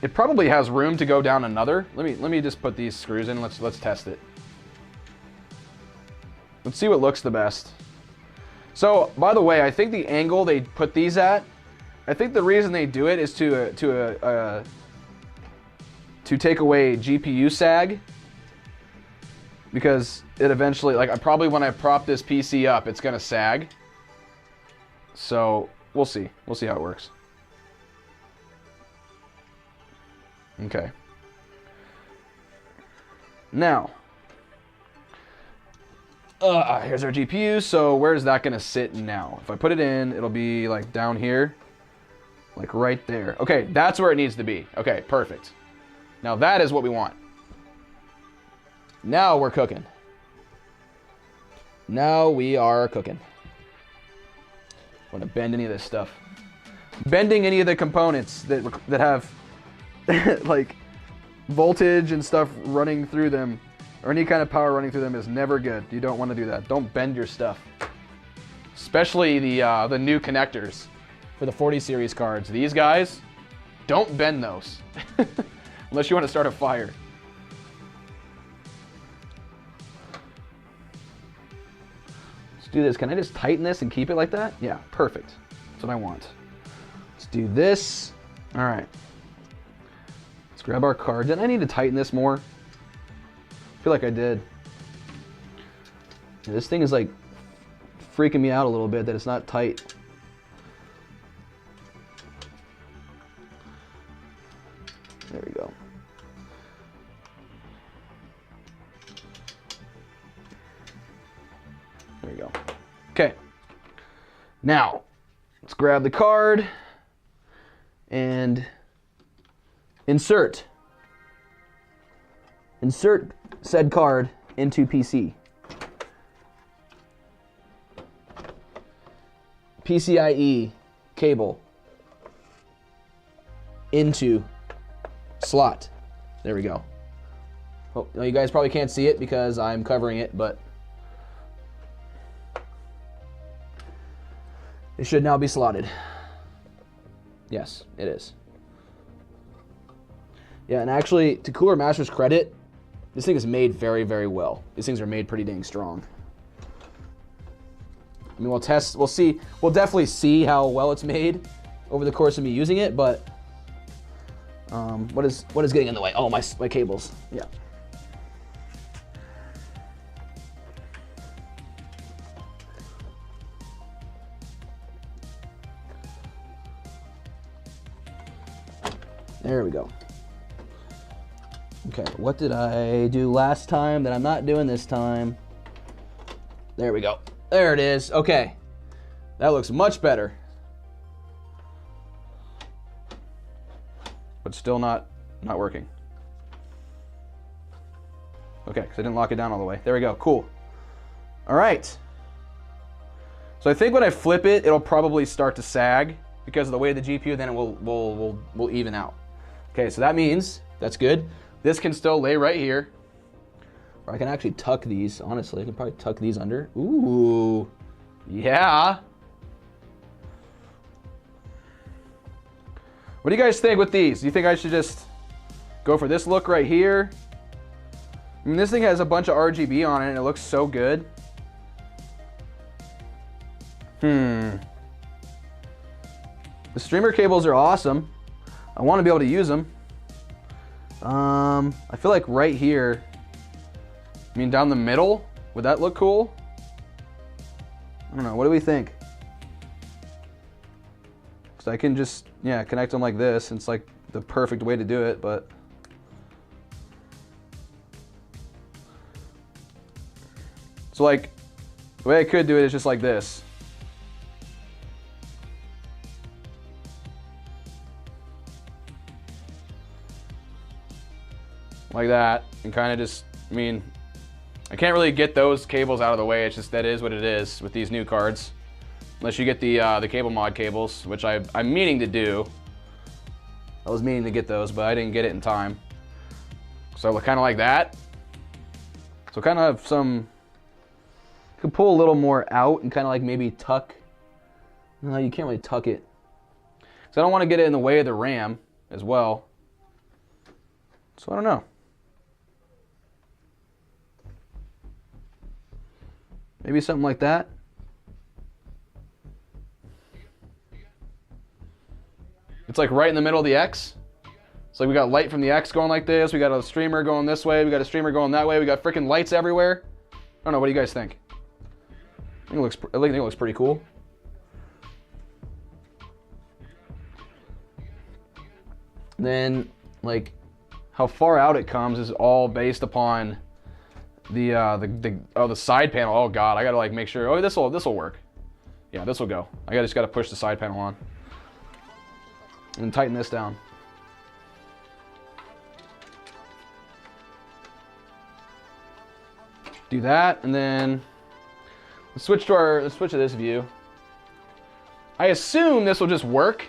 it probably has room to go down another. Let me just put these screws in. Let's test it. Let's see what looks the best. So, by the way, I think the angle they put these at, I think the reason they do it is to take away GPU sag, because it eventually, like, when I prop this PC up, it's gonna sag. So we'll see how it works. Okay. Now, here's our GPU. So where's that gonna sit now? If I put it in, it'll be like down here. Like right there. Okay, that's where it needs to be. Okay, perfect. Now that is what we want. Now we're cooking. Now we are cooking. I want to bend any of this stuff. Bending any of the components that have like voltage and stuff running through them, or any kind of power running through them, is never good. You don't want to do that. Don't bend your stuff. Especially the new connectors for the 40 series cards. These guys, don't bend those. Unless you want to start a fire. Let's do this. Can I just tighten this and keep it like that? Yeah, perfect. That's what I want. Let's do this. All right. Let's grab our card. Didn't I need to tighten this more? I feel like I did. Yeah, this thing is like freaking me out a little bit that it's not tight. There we go. There we go. Okay. Now, let's grab the card and insert said card into PC. PCIe cable into slot. There we go. Oh, you guys probably can't see it because I'm covering it, but it should now be slotted. Yes, it is. Yeah, and actually, to Cooler Master's credit, this thing is made very, very well. These things are made pretty dang strong. I mean, we'll test, we'll see, we'll definitely see how well it's made over the course of me using it, but what is getting in the way? Oh, my cables. Yeah. There we go. Okay, what did I do last time that I'm not doing this time? There we go. There it is. Okay. That looks much better. But still not working. Okay, because I didn't lock it down all the way. There we go. Cool. All right. So I think when I flip it, it'll probably start to sag because of the way of the GPU. Then it will even out. Okay, so that means that's good. This can still lay right here. Or I can actually tuck these. Honestly, I can probably tuck these under. Ooh, yeah. What do you guys think with these? Do you think I should just go for this look right here? I mean, this thing has a bunch of RGB on it and it looks so good. The streamer cables are awesome. I want to be able to use them. I feel like right here, I mean down the middle, would that look cool? I don't know, what do we think? So I can just, yeah, connect them like this. It's like the perfect way to do it, but. So like, the way I could do it is just like this. Like that, and kind of just, I mean, I can't really get those cables out of the way. It's just, that is what it is with these new cards. Unless you get the cable mod cables, which I'm meaning to do. I was meaning to get those, but I didn't get it in time. So kind of like that. So kind of have some, you can pull a little more out and kind of like maybe tuck. No, you can't really tuck it. So I don't want to get it in the way of the RAM as well. So I don't know. Maybe something like that. It's like right in the middle of the X. It's like we got light from the X going like this. We got a streamer going this way. We got a streamer going that way. We got freaking lights everywhere. I don't know. What do you guys think? I think it looks pretty cool. Then, like, how far out it comes is all based upon the side panel. Oh god, I gotta like make sure. Oh, this will work. Yeah, this will go. I just gotta push the side panel on. And tighten this down. Do that, and then let's switch to this view. I assume this will just work.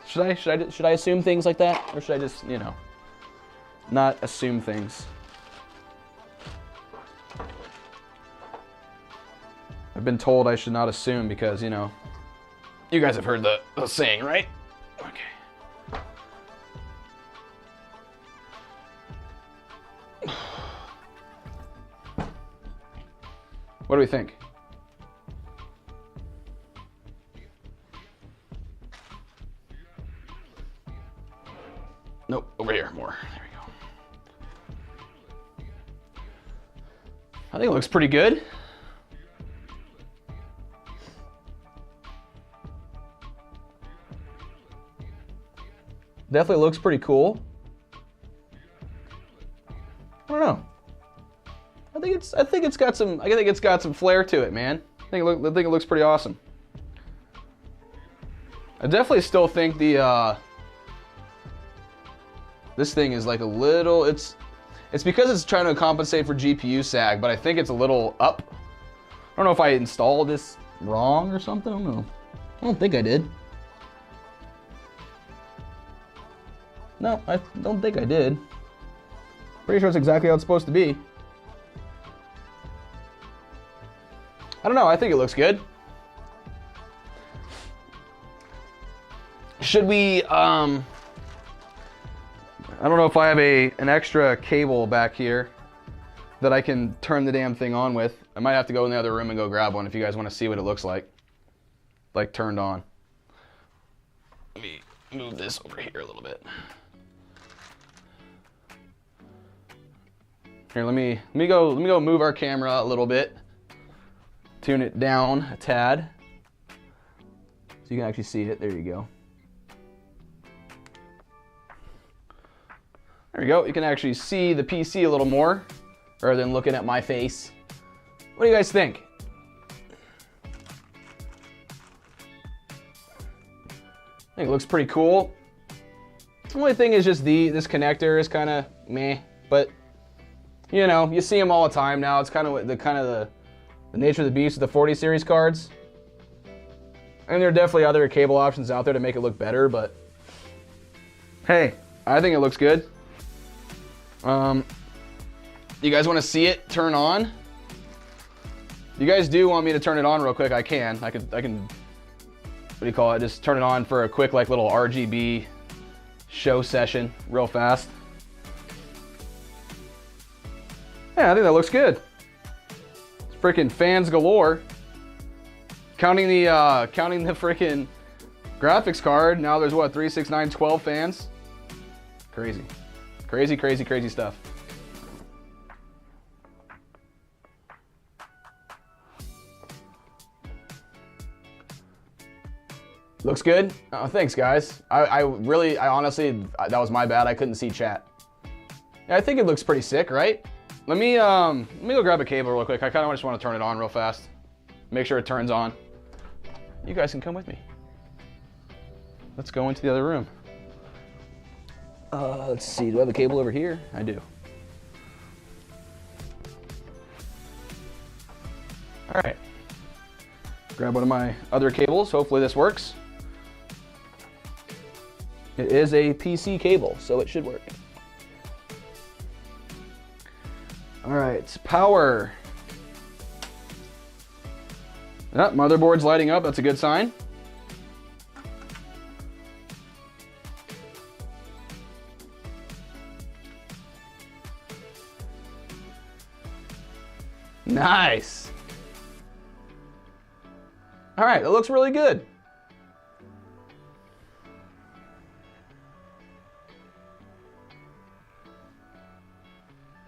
Should I assume things like that, or should I just, you know, not assume things? I've been told I should not assume because, you know, you guys have heard the saying, right? Okay. What do we think? Nope, over here more. There we go. I think it looks pretty good. Definitely looks pretty cool. I don't know. I think it's got some flair to it, man. I think it looks pretty awesome. I definitely still think this thing is like a little, it's because it's trying to compensate for GPU sag, but I think it's a little up. I don't know if I installed this wrong or something. I don't know. I don't think I did. No, I don't think I did. Pretty sure it's exactly how it's supposed to be. I don't know, I think it looks good. Should we, I don't know if I have an extra cable back here that I can turn the damn thing on with. I might have to go in the other room and go grab one if you guys want to see what it looks like turned on. Let me move this over here a little bit. Here, let me go move our camera a little bit. Tune it down a tad. So you can actually see it. There you go. There we go. You can actually see the PC a little more rather than looking at my face. What do you guys think? I think it looks pretty cool. The only thing is just this connector is kind of meh, but you know, you see them all the time now. It's kind of the nature of the beast of the 40 series cards. And there are definitely other cable options out there to make it look better, but hey, I think it looks good. You guys want to see it turn on? You guys do want me to turn it on real quick? I can. I can. What do you call it? Just turn it on for a quick, like, little RGB show session, real fast. Yeah, I think that looks good. It's freaking fans galore. Counting the freaking graphics card, now there's what, 3, 6, 9, 12 fans? Crazy. Crazy, crazy, crazy stuff. Looks good. Oh, thanks, guys. I honestly, that was my bad. I couldn't see chat. Yeah, I think it looks pretty sick, right? Let me go grab a cable real quick. I kind of just want to turn it on real fast. Make sure it turns on. You guys can come with me. Let's go into the other room. Let's see. Do I have a cable over here? I do. All right. Grab one of my other cables. Hopefully this works. It is a PC cable, so it should work. All right, power. That motherboard's lighting up. That's a good sign. Nice. All right, that looks really good.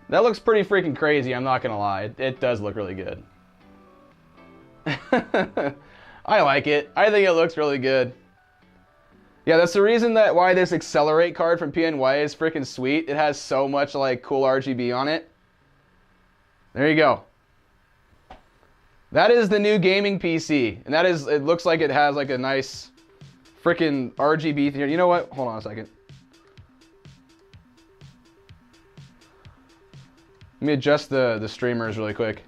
That looks pretty freaking crazy, I'm not gonna lie. It does look really good. I like it. I think it looks really good. Yeah, that's the reason why this Accelerate card from PNY is freaking sweet. It has so much like cool RGB on it. There you go. That is the new gaming PC, and it looks like it has like a nice freaking RGB here. You know what? Hold on a second. Let me adjust the streamers really quick.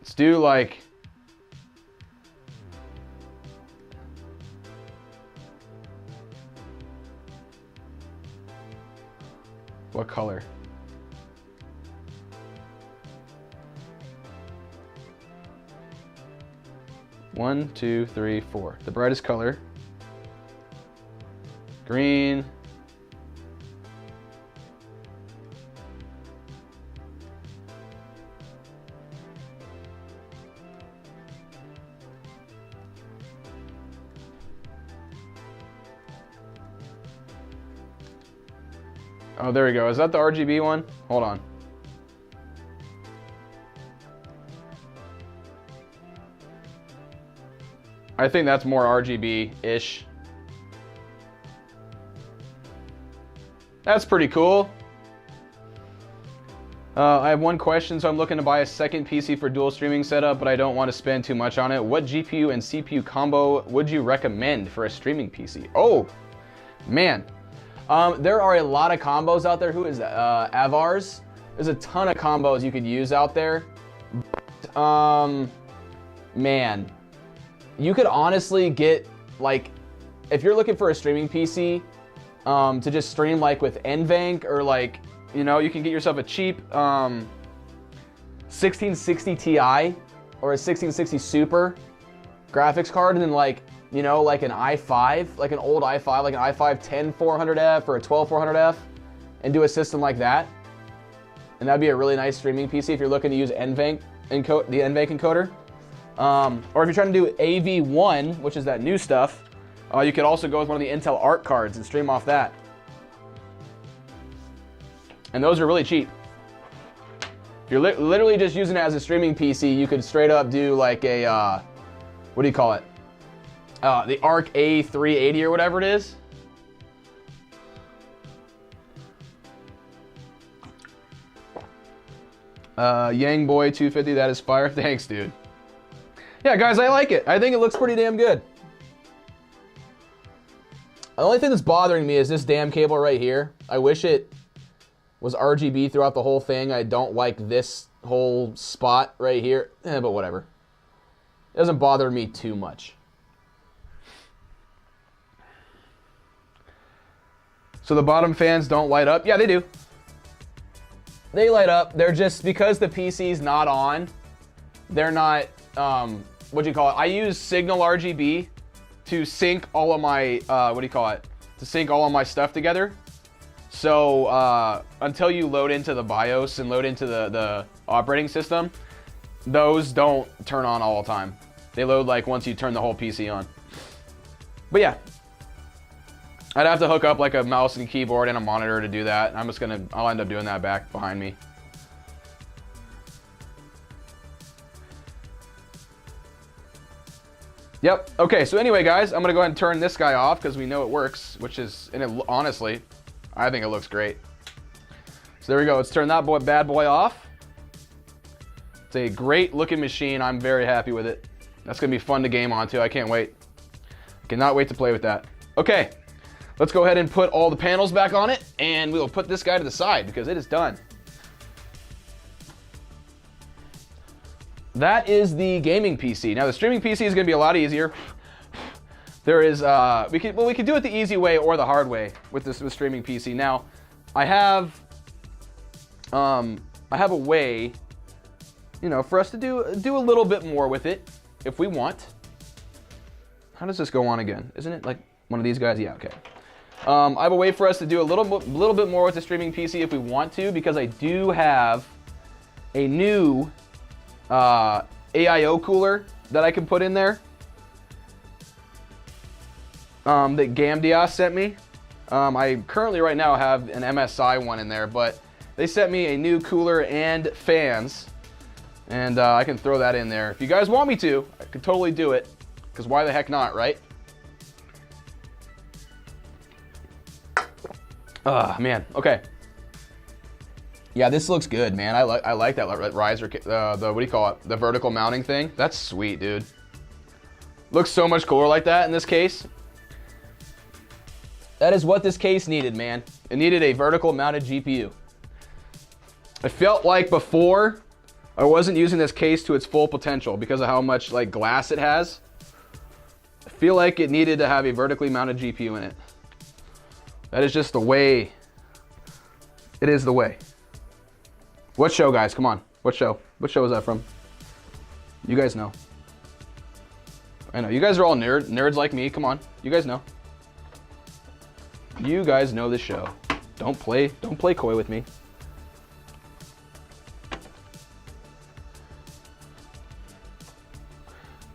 Let's do like... What color? One, two, three, four. The brightest color. Green. Oh, there we go. Is that the RGB one? Hold on. I think that's more RGB-ish. That's pretty cool. I have one question. So I'm looking to buy a second PC for dual streaming setup, but I don't want to spend too much on it. What GPU and CPU combo would you recommend for a streaming PC? Oh, man. There are a lot of combos out there. Who is that? Avars. There's a ton of combos you could use out there. Man, you could honestly get, like, if you're looking for a streaming PC to just stream like with NVENC, or like, you know, you can get yourself a cheap 1660 Ti or a 1660 Super graphics card, and then like, you know, like an i5, like an old i5, like an i5 10400F or a 12400F, and do a system like that. And that'd be a really nice streaming PC if you're looking to use NVENC the NVENC encoder. Or if you're trying to do AV1, which is that new stuff, you could also go with one of the Intel Arc cards and stream off that. And those are really cheap. If you're literally just using it as a streaming PC, you could straight up do like a, what do you call it? The Arc A380 or whatever it is. Yang Boy 250, that is fire. Thanks, dude. Yeah, guys, I like it. I think it looks pretty damn good. The only thing that's bothering me is this damn cable right here. I wish it was RGB throughout the whole thing. I don't like this whole spot right here, but whatever. It doesn't bother me too much. So the bottom fans don't light up? Yeah, they do. They light up. They're just, because the PC's not on, they're not, what do you call it? I use Signal RGB to sync all of my, what do you call it? To sync all of my stuff together. So until you load into the BIOS and load into the operating system, those don't turn on all the time. They load like once you turn the whole PC on. But yeah, I'd have to hook up like a mouse and keyboard and a monitor to do that. I'll end up doing that back behind me. Yep. Okay, so anyway, guys, I'm gonna go ahead and turn this guy off because we know it works, which is, and it, honestly, I think it looks great. So there we go. Let's turn that bad boy off. It's a great looking machine. I'm very happy with it. That's gonna be fun to game onto. I can't wait. Cannot wait to play with that. Okay, let's go ahead and put all the panels back on it, and we will put this guy to the side because it is done. That is the gaming PC. Now the streaming PC is gonna be a lot easier. There is, we could do it the easy way or the hard way with this streaming PC. Now, I have a way, you know, for us to do a little bit more with it if we want. How does this go on again? Isn't it like one of these guys? Yeah, okay. I have a way for us to do a little bit more with the streaming PC if we want to, because I do have a new AIO cooler that I can put in there. That Gamdias sent me. I currently right now have an MSI one in there, but they sent me a new cooler and fans, and I can throw that in there. If you guys want me to, I could totally do it, because why the heck not, right? Man, okay. Yeah, this looks good, man. I like that riser, what do you call it? The vertical mounting thing. That's sweet, dude. Looks so much cooler like that in this case. That is what this case needed, man. It needed a vertical mounted GPU. I felt like before I wasn't using this case to its full potential because of how much like glass it has. I feel like it needed to have a vertically mounted GPU in it. That is just the way. It is the way. What show, guys? Come on. What show? What show is that from? You guys know. I know. You guys are all nerds like me. Come on. You guys know. You guys know the show. Don't play coy with me.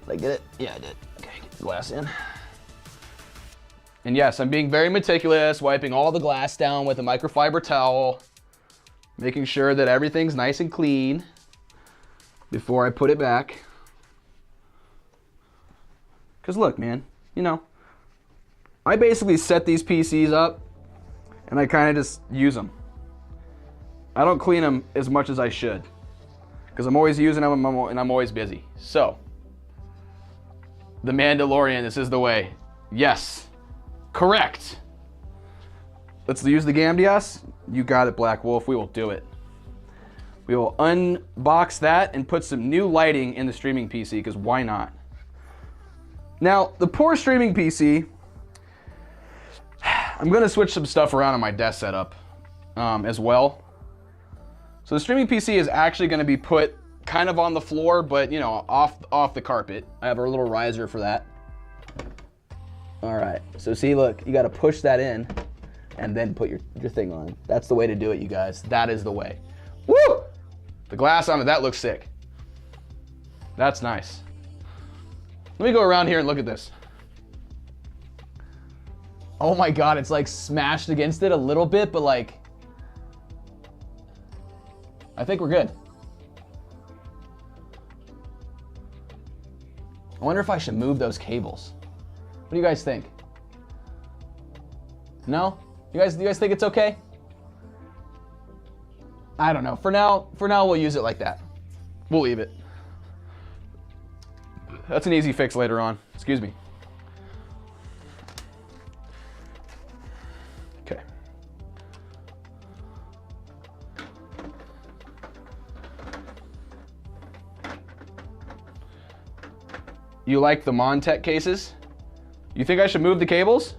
Did I get it? Yeah, I did. Okay, get the glass in. And yes, I'm being very meticulous, wiping all the glass down with a microfiber towel, making sure that everything's nice and clean before I put it back. Because look, man, you know, I basically set these PCs up and I kind of just use them. I don't clean them as much as I should because I'm always using them and I'm always busy. So, The Mandalorian, this is the way. Yes. Correct. Let's use the Gamdias. You got it, Black Wolf. We will do it. We will unbox that and put some new lighting in the streaming PC, because why not? Now, the poor streaming PC, I'm going to switch some stuff around on my desk setup as well. So the streaming PC is actually going to be put kind of on the floor, but you know, off the carpet. I have a little riser for that. All right, so see, look, you got to push that in and then put your thing on. That's the way to do it, you guys. That is the way. Woo! The glass on it, that looks sick. That's nice. Let me go around here and look at this. Oh my God, it's like smashed against it a little bit, but like, I think we're good. I wonder if I should move those cables. What do you guys think? No? You guys think it's okay? I don't know. For now we'll use it like that. We'll leave it. That's an easy fix later on. Excuse me. Okay. You like the Montech cases? You think I should move the cables?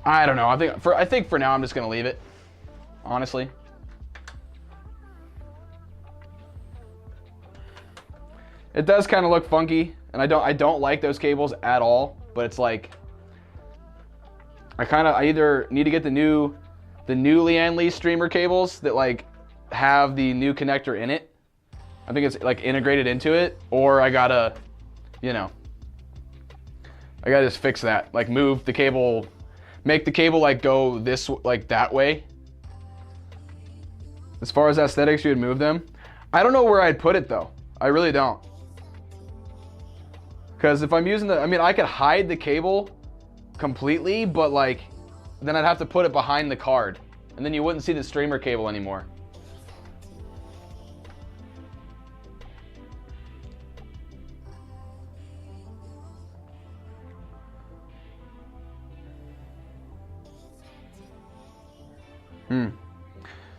I don't know. I think for now I'm just gonna leave it. Honestly. It does kind of look funky, and I don't like those cables at all, but it's like I either need to get the new Lian Li streamer cables that like have the new connector in it. I think it's like integrated into it, or I gotta, you know, I gotta just fix that. Like move the cable, make the cable like go this, like that way. As far as aesthetics, you would move them. I don't know where I'd put it though. I really don't. Because if I'm using I could hide the cable completely, but like, then I'd have to put it behind the card. And then you wouldn't see the streamer cable anymore.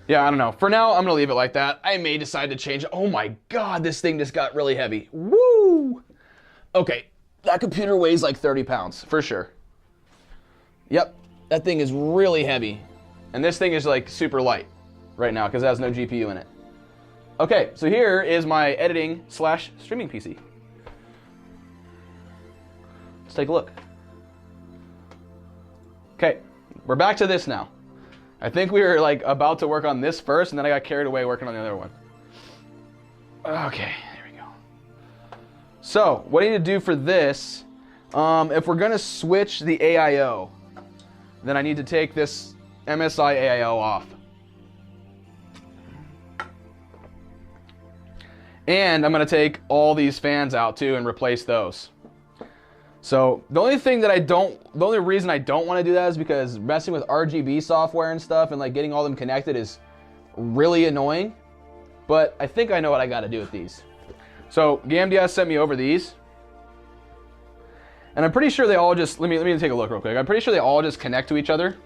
Yeah, I don't know. For now, I'm gonna leave it like that. I may decide to change it. Oh my God, this thing just got really heavy. Woo! Okay, that computer weighs like 30 pounds, for sure. Yep, that thing is really heavy. And this thing is like super light right now because it has no GPU in it. Okay, so here is my editing / streaming PC. Let's take a look. Okay, we're back to this now. I think we were like about to work on this first, and then I got carried away working on the other one. Okay, there we go. So what I need to do for this, if we're gonna switch the AIO, then I need to take this MSI AIO off. And I'm gonna take all these fans out too and replace those. So the only reason I don't want to do that is because messing with RGB software and stuff and like getting all them connected is really annoying. But I think I know what I got to do with these. So GameDS sent me over these. And I'm pretty sure they all just, let me take a look real quick. I'm pretty sure they all just connect to each other.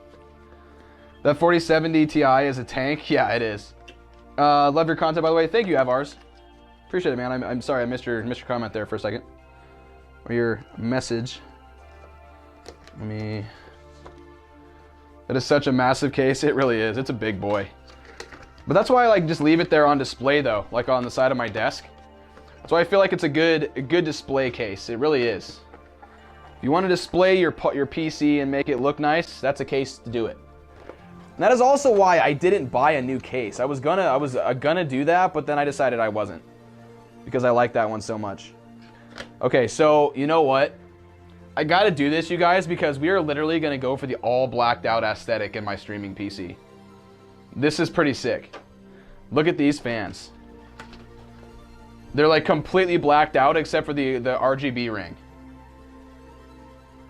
That 4070 Ti is a tank. Yeah, it is. Love your content, by the way. Thank you, Avars. Appreciate it, man. I'm sorry I missed your comment there for a second. Or your message. That is such a massive case. It really is. It's a big boy. But that's why I like just leave it there on display though, like on the side of my desk. That's why I feel like it's a good display case. It really is. If you want to display your PC and make it look nice, that's a case to do it. And that is also why I didn't buy a new case. I was gonna do that, but then I decided I wasn't because I like that one so much. Okay, so you know what? I gotta do this, you guys, because we are literally gonna go for the all blacked out aesthetic in my streaming PC. This is pretty sick. Look at these fans. They're like completely blacked out except for the RGB ring.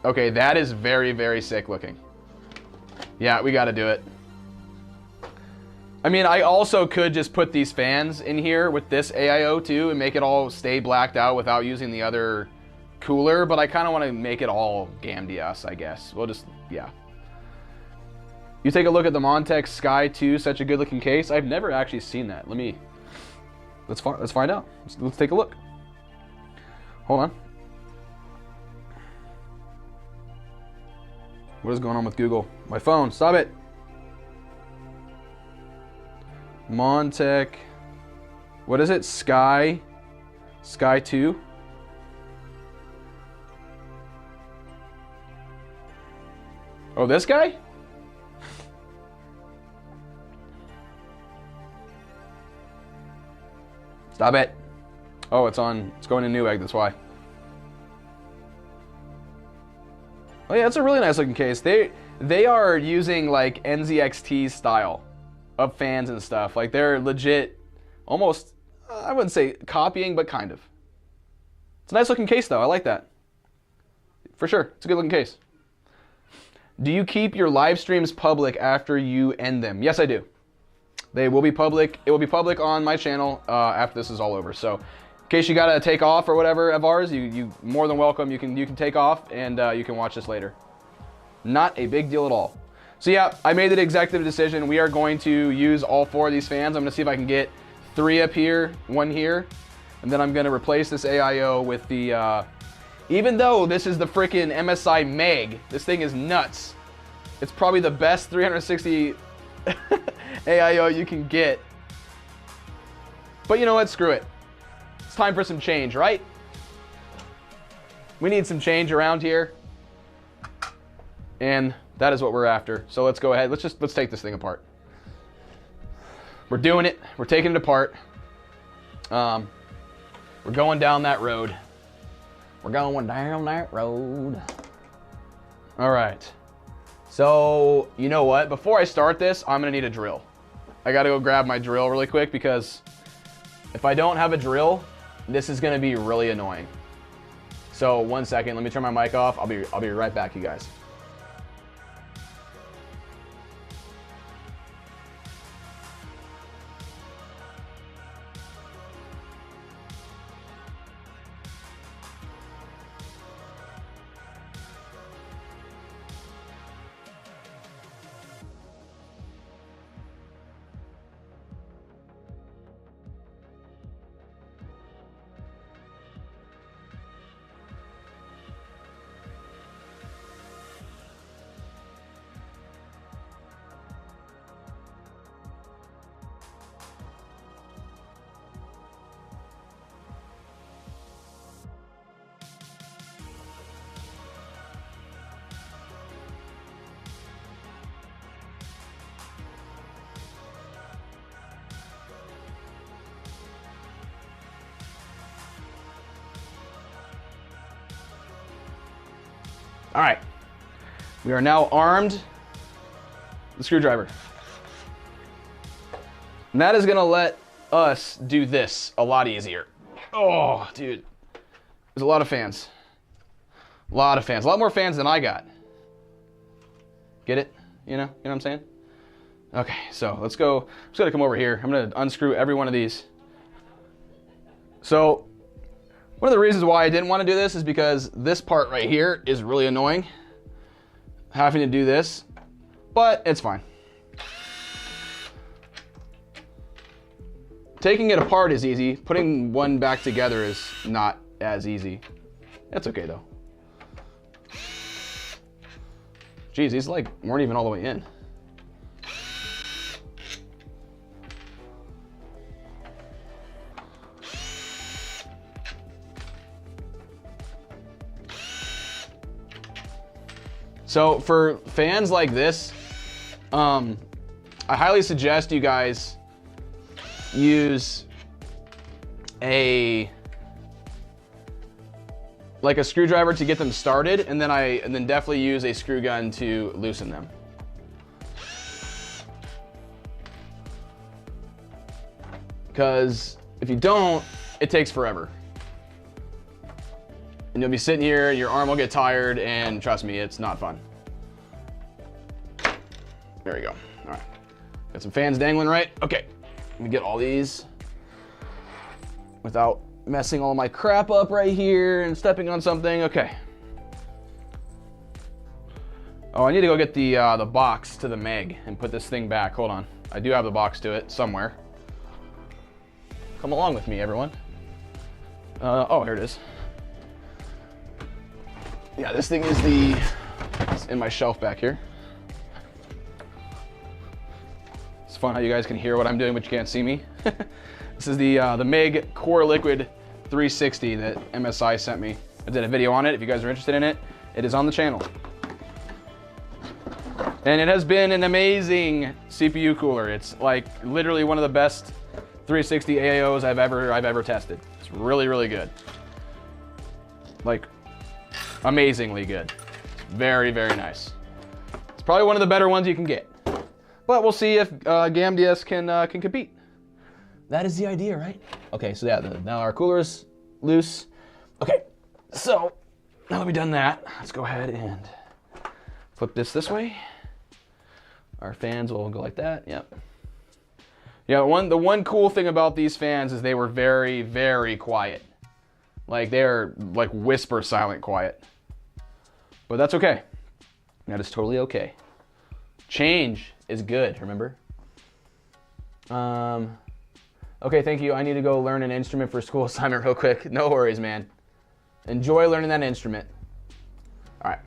Okay, that is very, very sick looking. Yeah, we gotta do it. I mean, I also could just put these fans in here with this AIO too and make it all stay blacked out without using the other cooler, but I kind of want to make it all GameDS, I guess. We'll just, yeah. You take a look at the Montech Sky 2, such a good looking case. I've never actually seen that. Let's find out. Let's take a look. Hold on. What is going on with Google? My phone, stop it. Montech, what is it? Sky 2. Oh, this guy? Stop it. Oh, it's going to Newegg, that's why. Oh yeah, it's a really nice looking case. They are using like NZXT style of fans and stuff. Like they're legit, almost, I wouldn't say copying, but kind of. It's a nice looking case though, I like that. For sure, it's a good looking case. Do you keep your live streams public after you end them? Yes, I do. They will be public. It will be public on my channel after this is all over. So, in case you gotta take off or whatever of ours, you more than welcome. You can take off and you can watch this later. Not a big deal at all. So yeah, I made the executive decision. We are going to use all 4 of these fans. I'm gonna see if I can get 3 up here, 1 here, and then I'm gonna replace this AIO with the. Even though this is the freaking MSI Meg, this thing is nuts. It's probably the best 360 AIO you can get. But you know what? Screw it. It's time for some change, right? We need some change around here. And that is what we're after. So let's go ahead. Let's take this thing apart. We're doing it. We're taking it apart. We're going down that road. We're going down that road. All right. So, you know what? Before I start this, I'm gonna need a drill. I gotta go grab my drill really quick because if I don't have a drill, this is gonna be really annoying. So, 1 second, let me turn my mic off. I'll be right back, you guys. All right, we are now armed the screwdriver. And that is gonna let us do this a lot easier. Oh, dude, there's a lot of fans. A lot of fans, a lot more fans than I got. Get it? You know what I'm saying? Okay, so let's go. I'm just gonna come over here. I'm gonna unscrew every one of these. So One of the reasons why I didn't want to do this is because this part right here is really annoying. Having to do this, but it's fine. Taking it apart is easy. Putting one back together is not as easy. It's okay though. Geez, these like weren't even all the way in. So for fans like this, I highly suggest you guys use a screwdriver to get them started, and then definitely use a screw gun to loosen them. Because if you don't, it takes forever. And you'll be sitting here, your arm will get tired, and trust me, it's not fun. There we go. All right. Got some fans dangling, right? Okay. Let me get all these without messing all my crap up right here and stepping on something. Okay. Oh, I need to go get the box to the Meg and put this thing back. Hold on. I do have the box to it somewhere. Come along with me, everyone. Oh, here it is. Yeah, this thing is it's in my shelf back here. It's fun how you guys can hear what I'm doing, but you can't see me. This is the Meg Core Liquid 360 that MSI sent me. I did a video on it. If you guys are interested in it, it is on the channel. And it has been an amazing CPU cooler. It's like literally one of the best 360 AAOs I've ever tested. It's really, really good. Like, amazingly good. It's very, very nice. It's probably one of the better ones you can get. But we'll see if GAMDS can compete. That is the idea, right? Okay, so yeah, now our cooler is loose. Okay, so now that we've done that, let's go ahead and flip this way. Our fans will go like that, yep. Yeah, the one cool thing about these fans is they were very, very quiet. Like they're like whisper silent quiet. But that's okay. That is totally okay. Change is good, remember? Okay, thank you. I need to go learn an instrument for school assignment real quick. No worries, man. Enjoy learning that instrument. All right.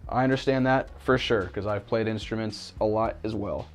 I understand that for sure, because I've played instruments a lot as well.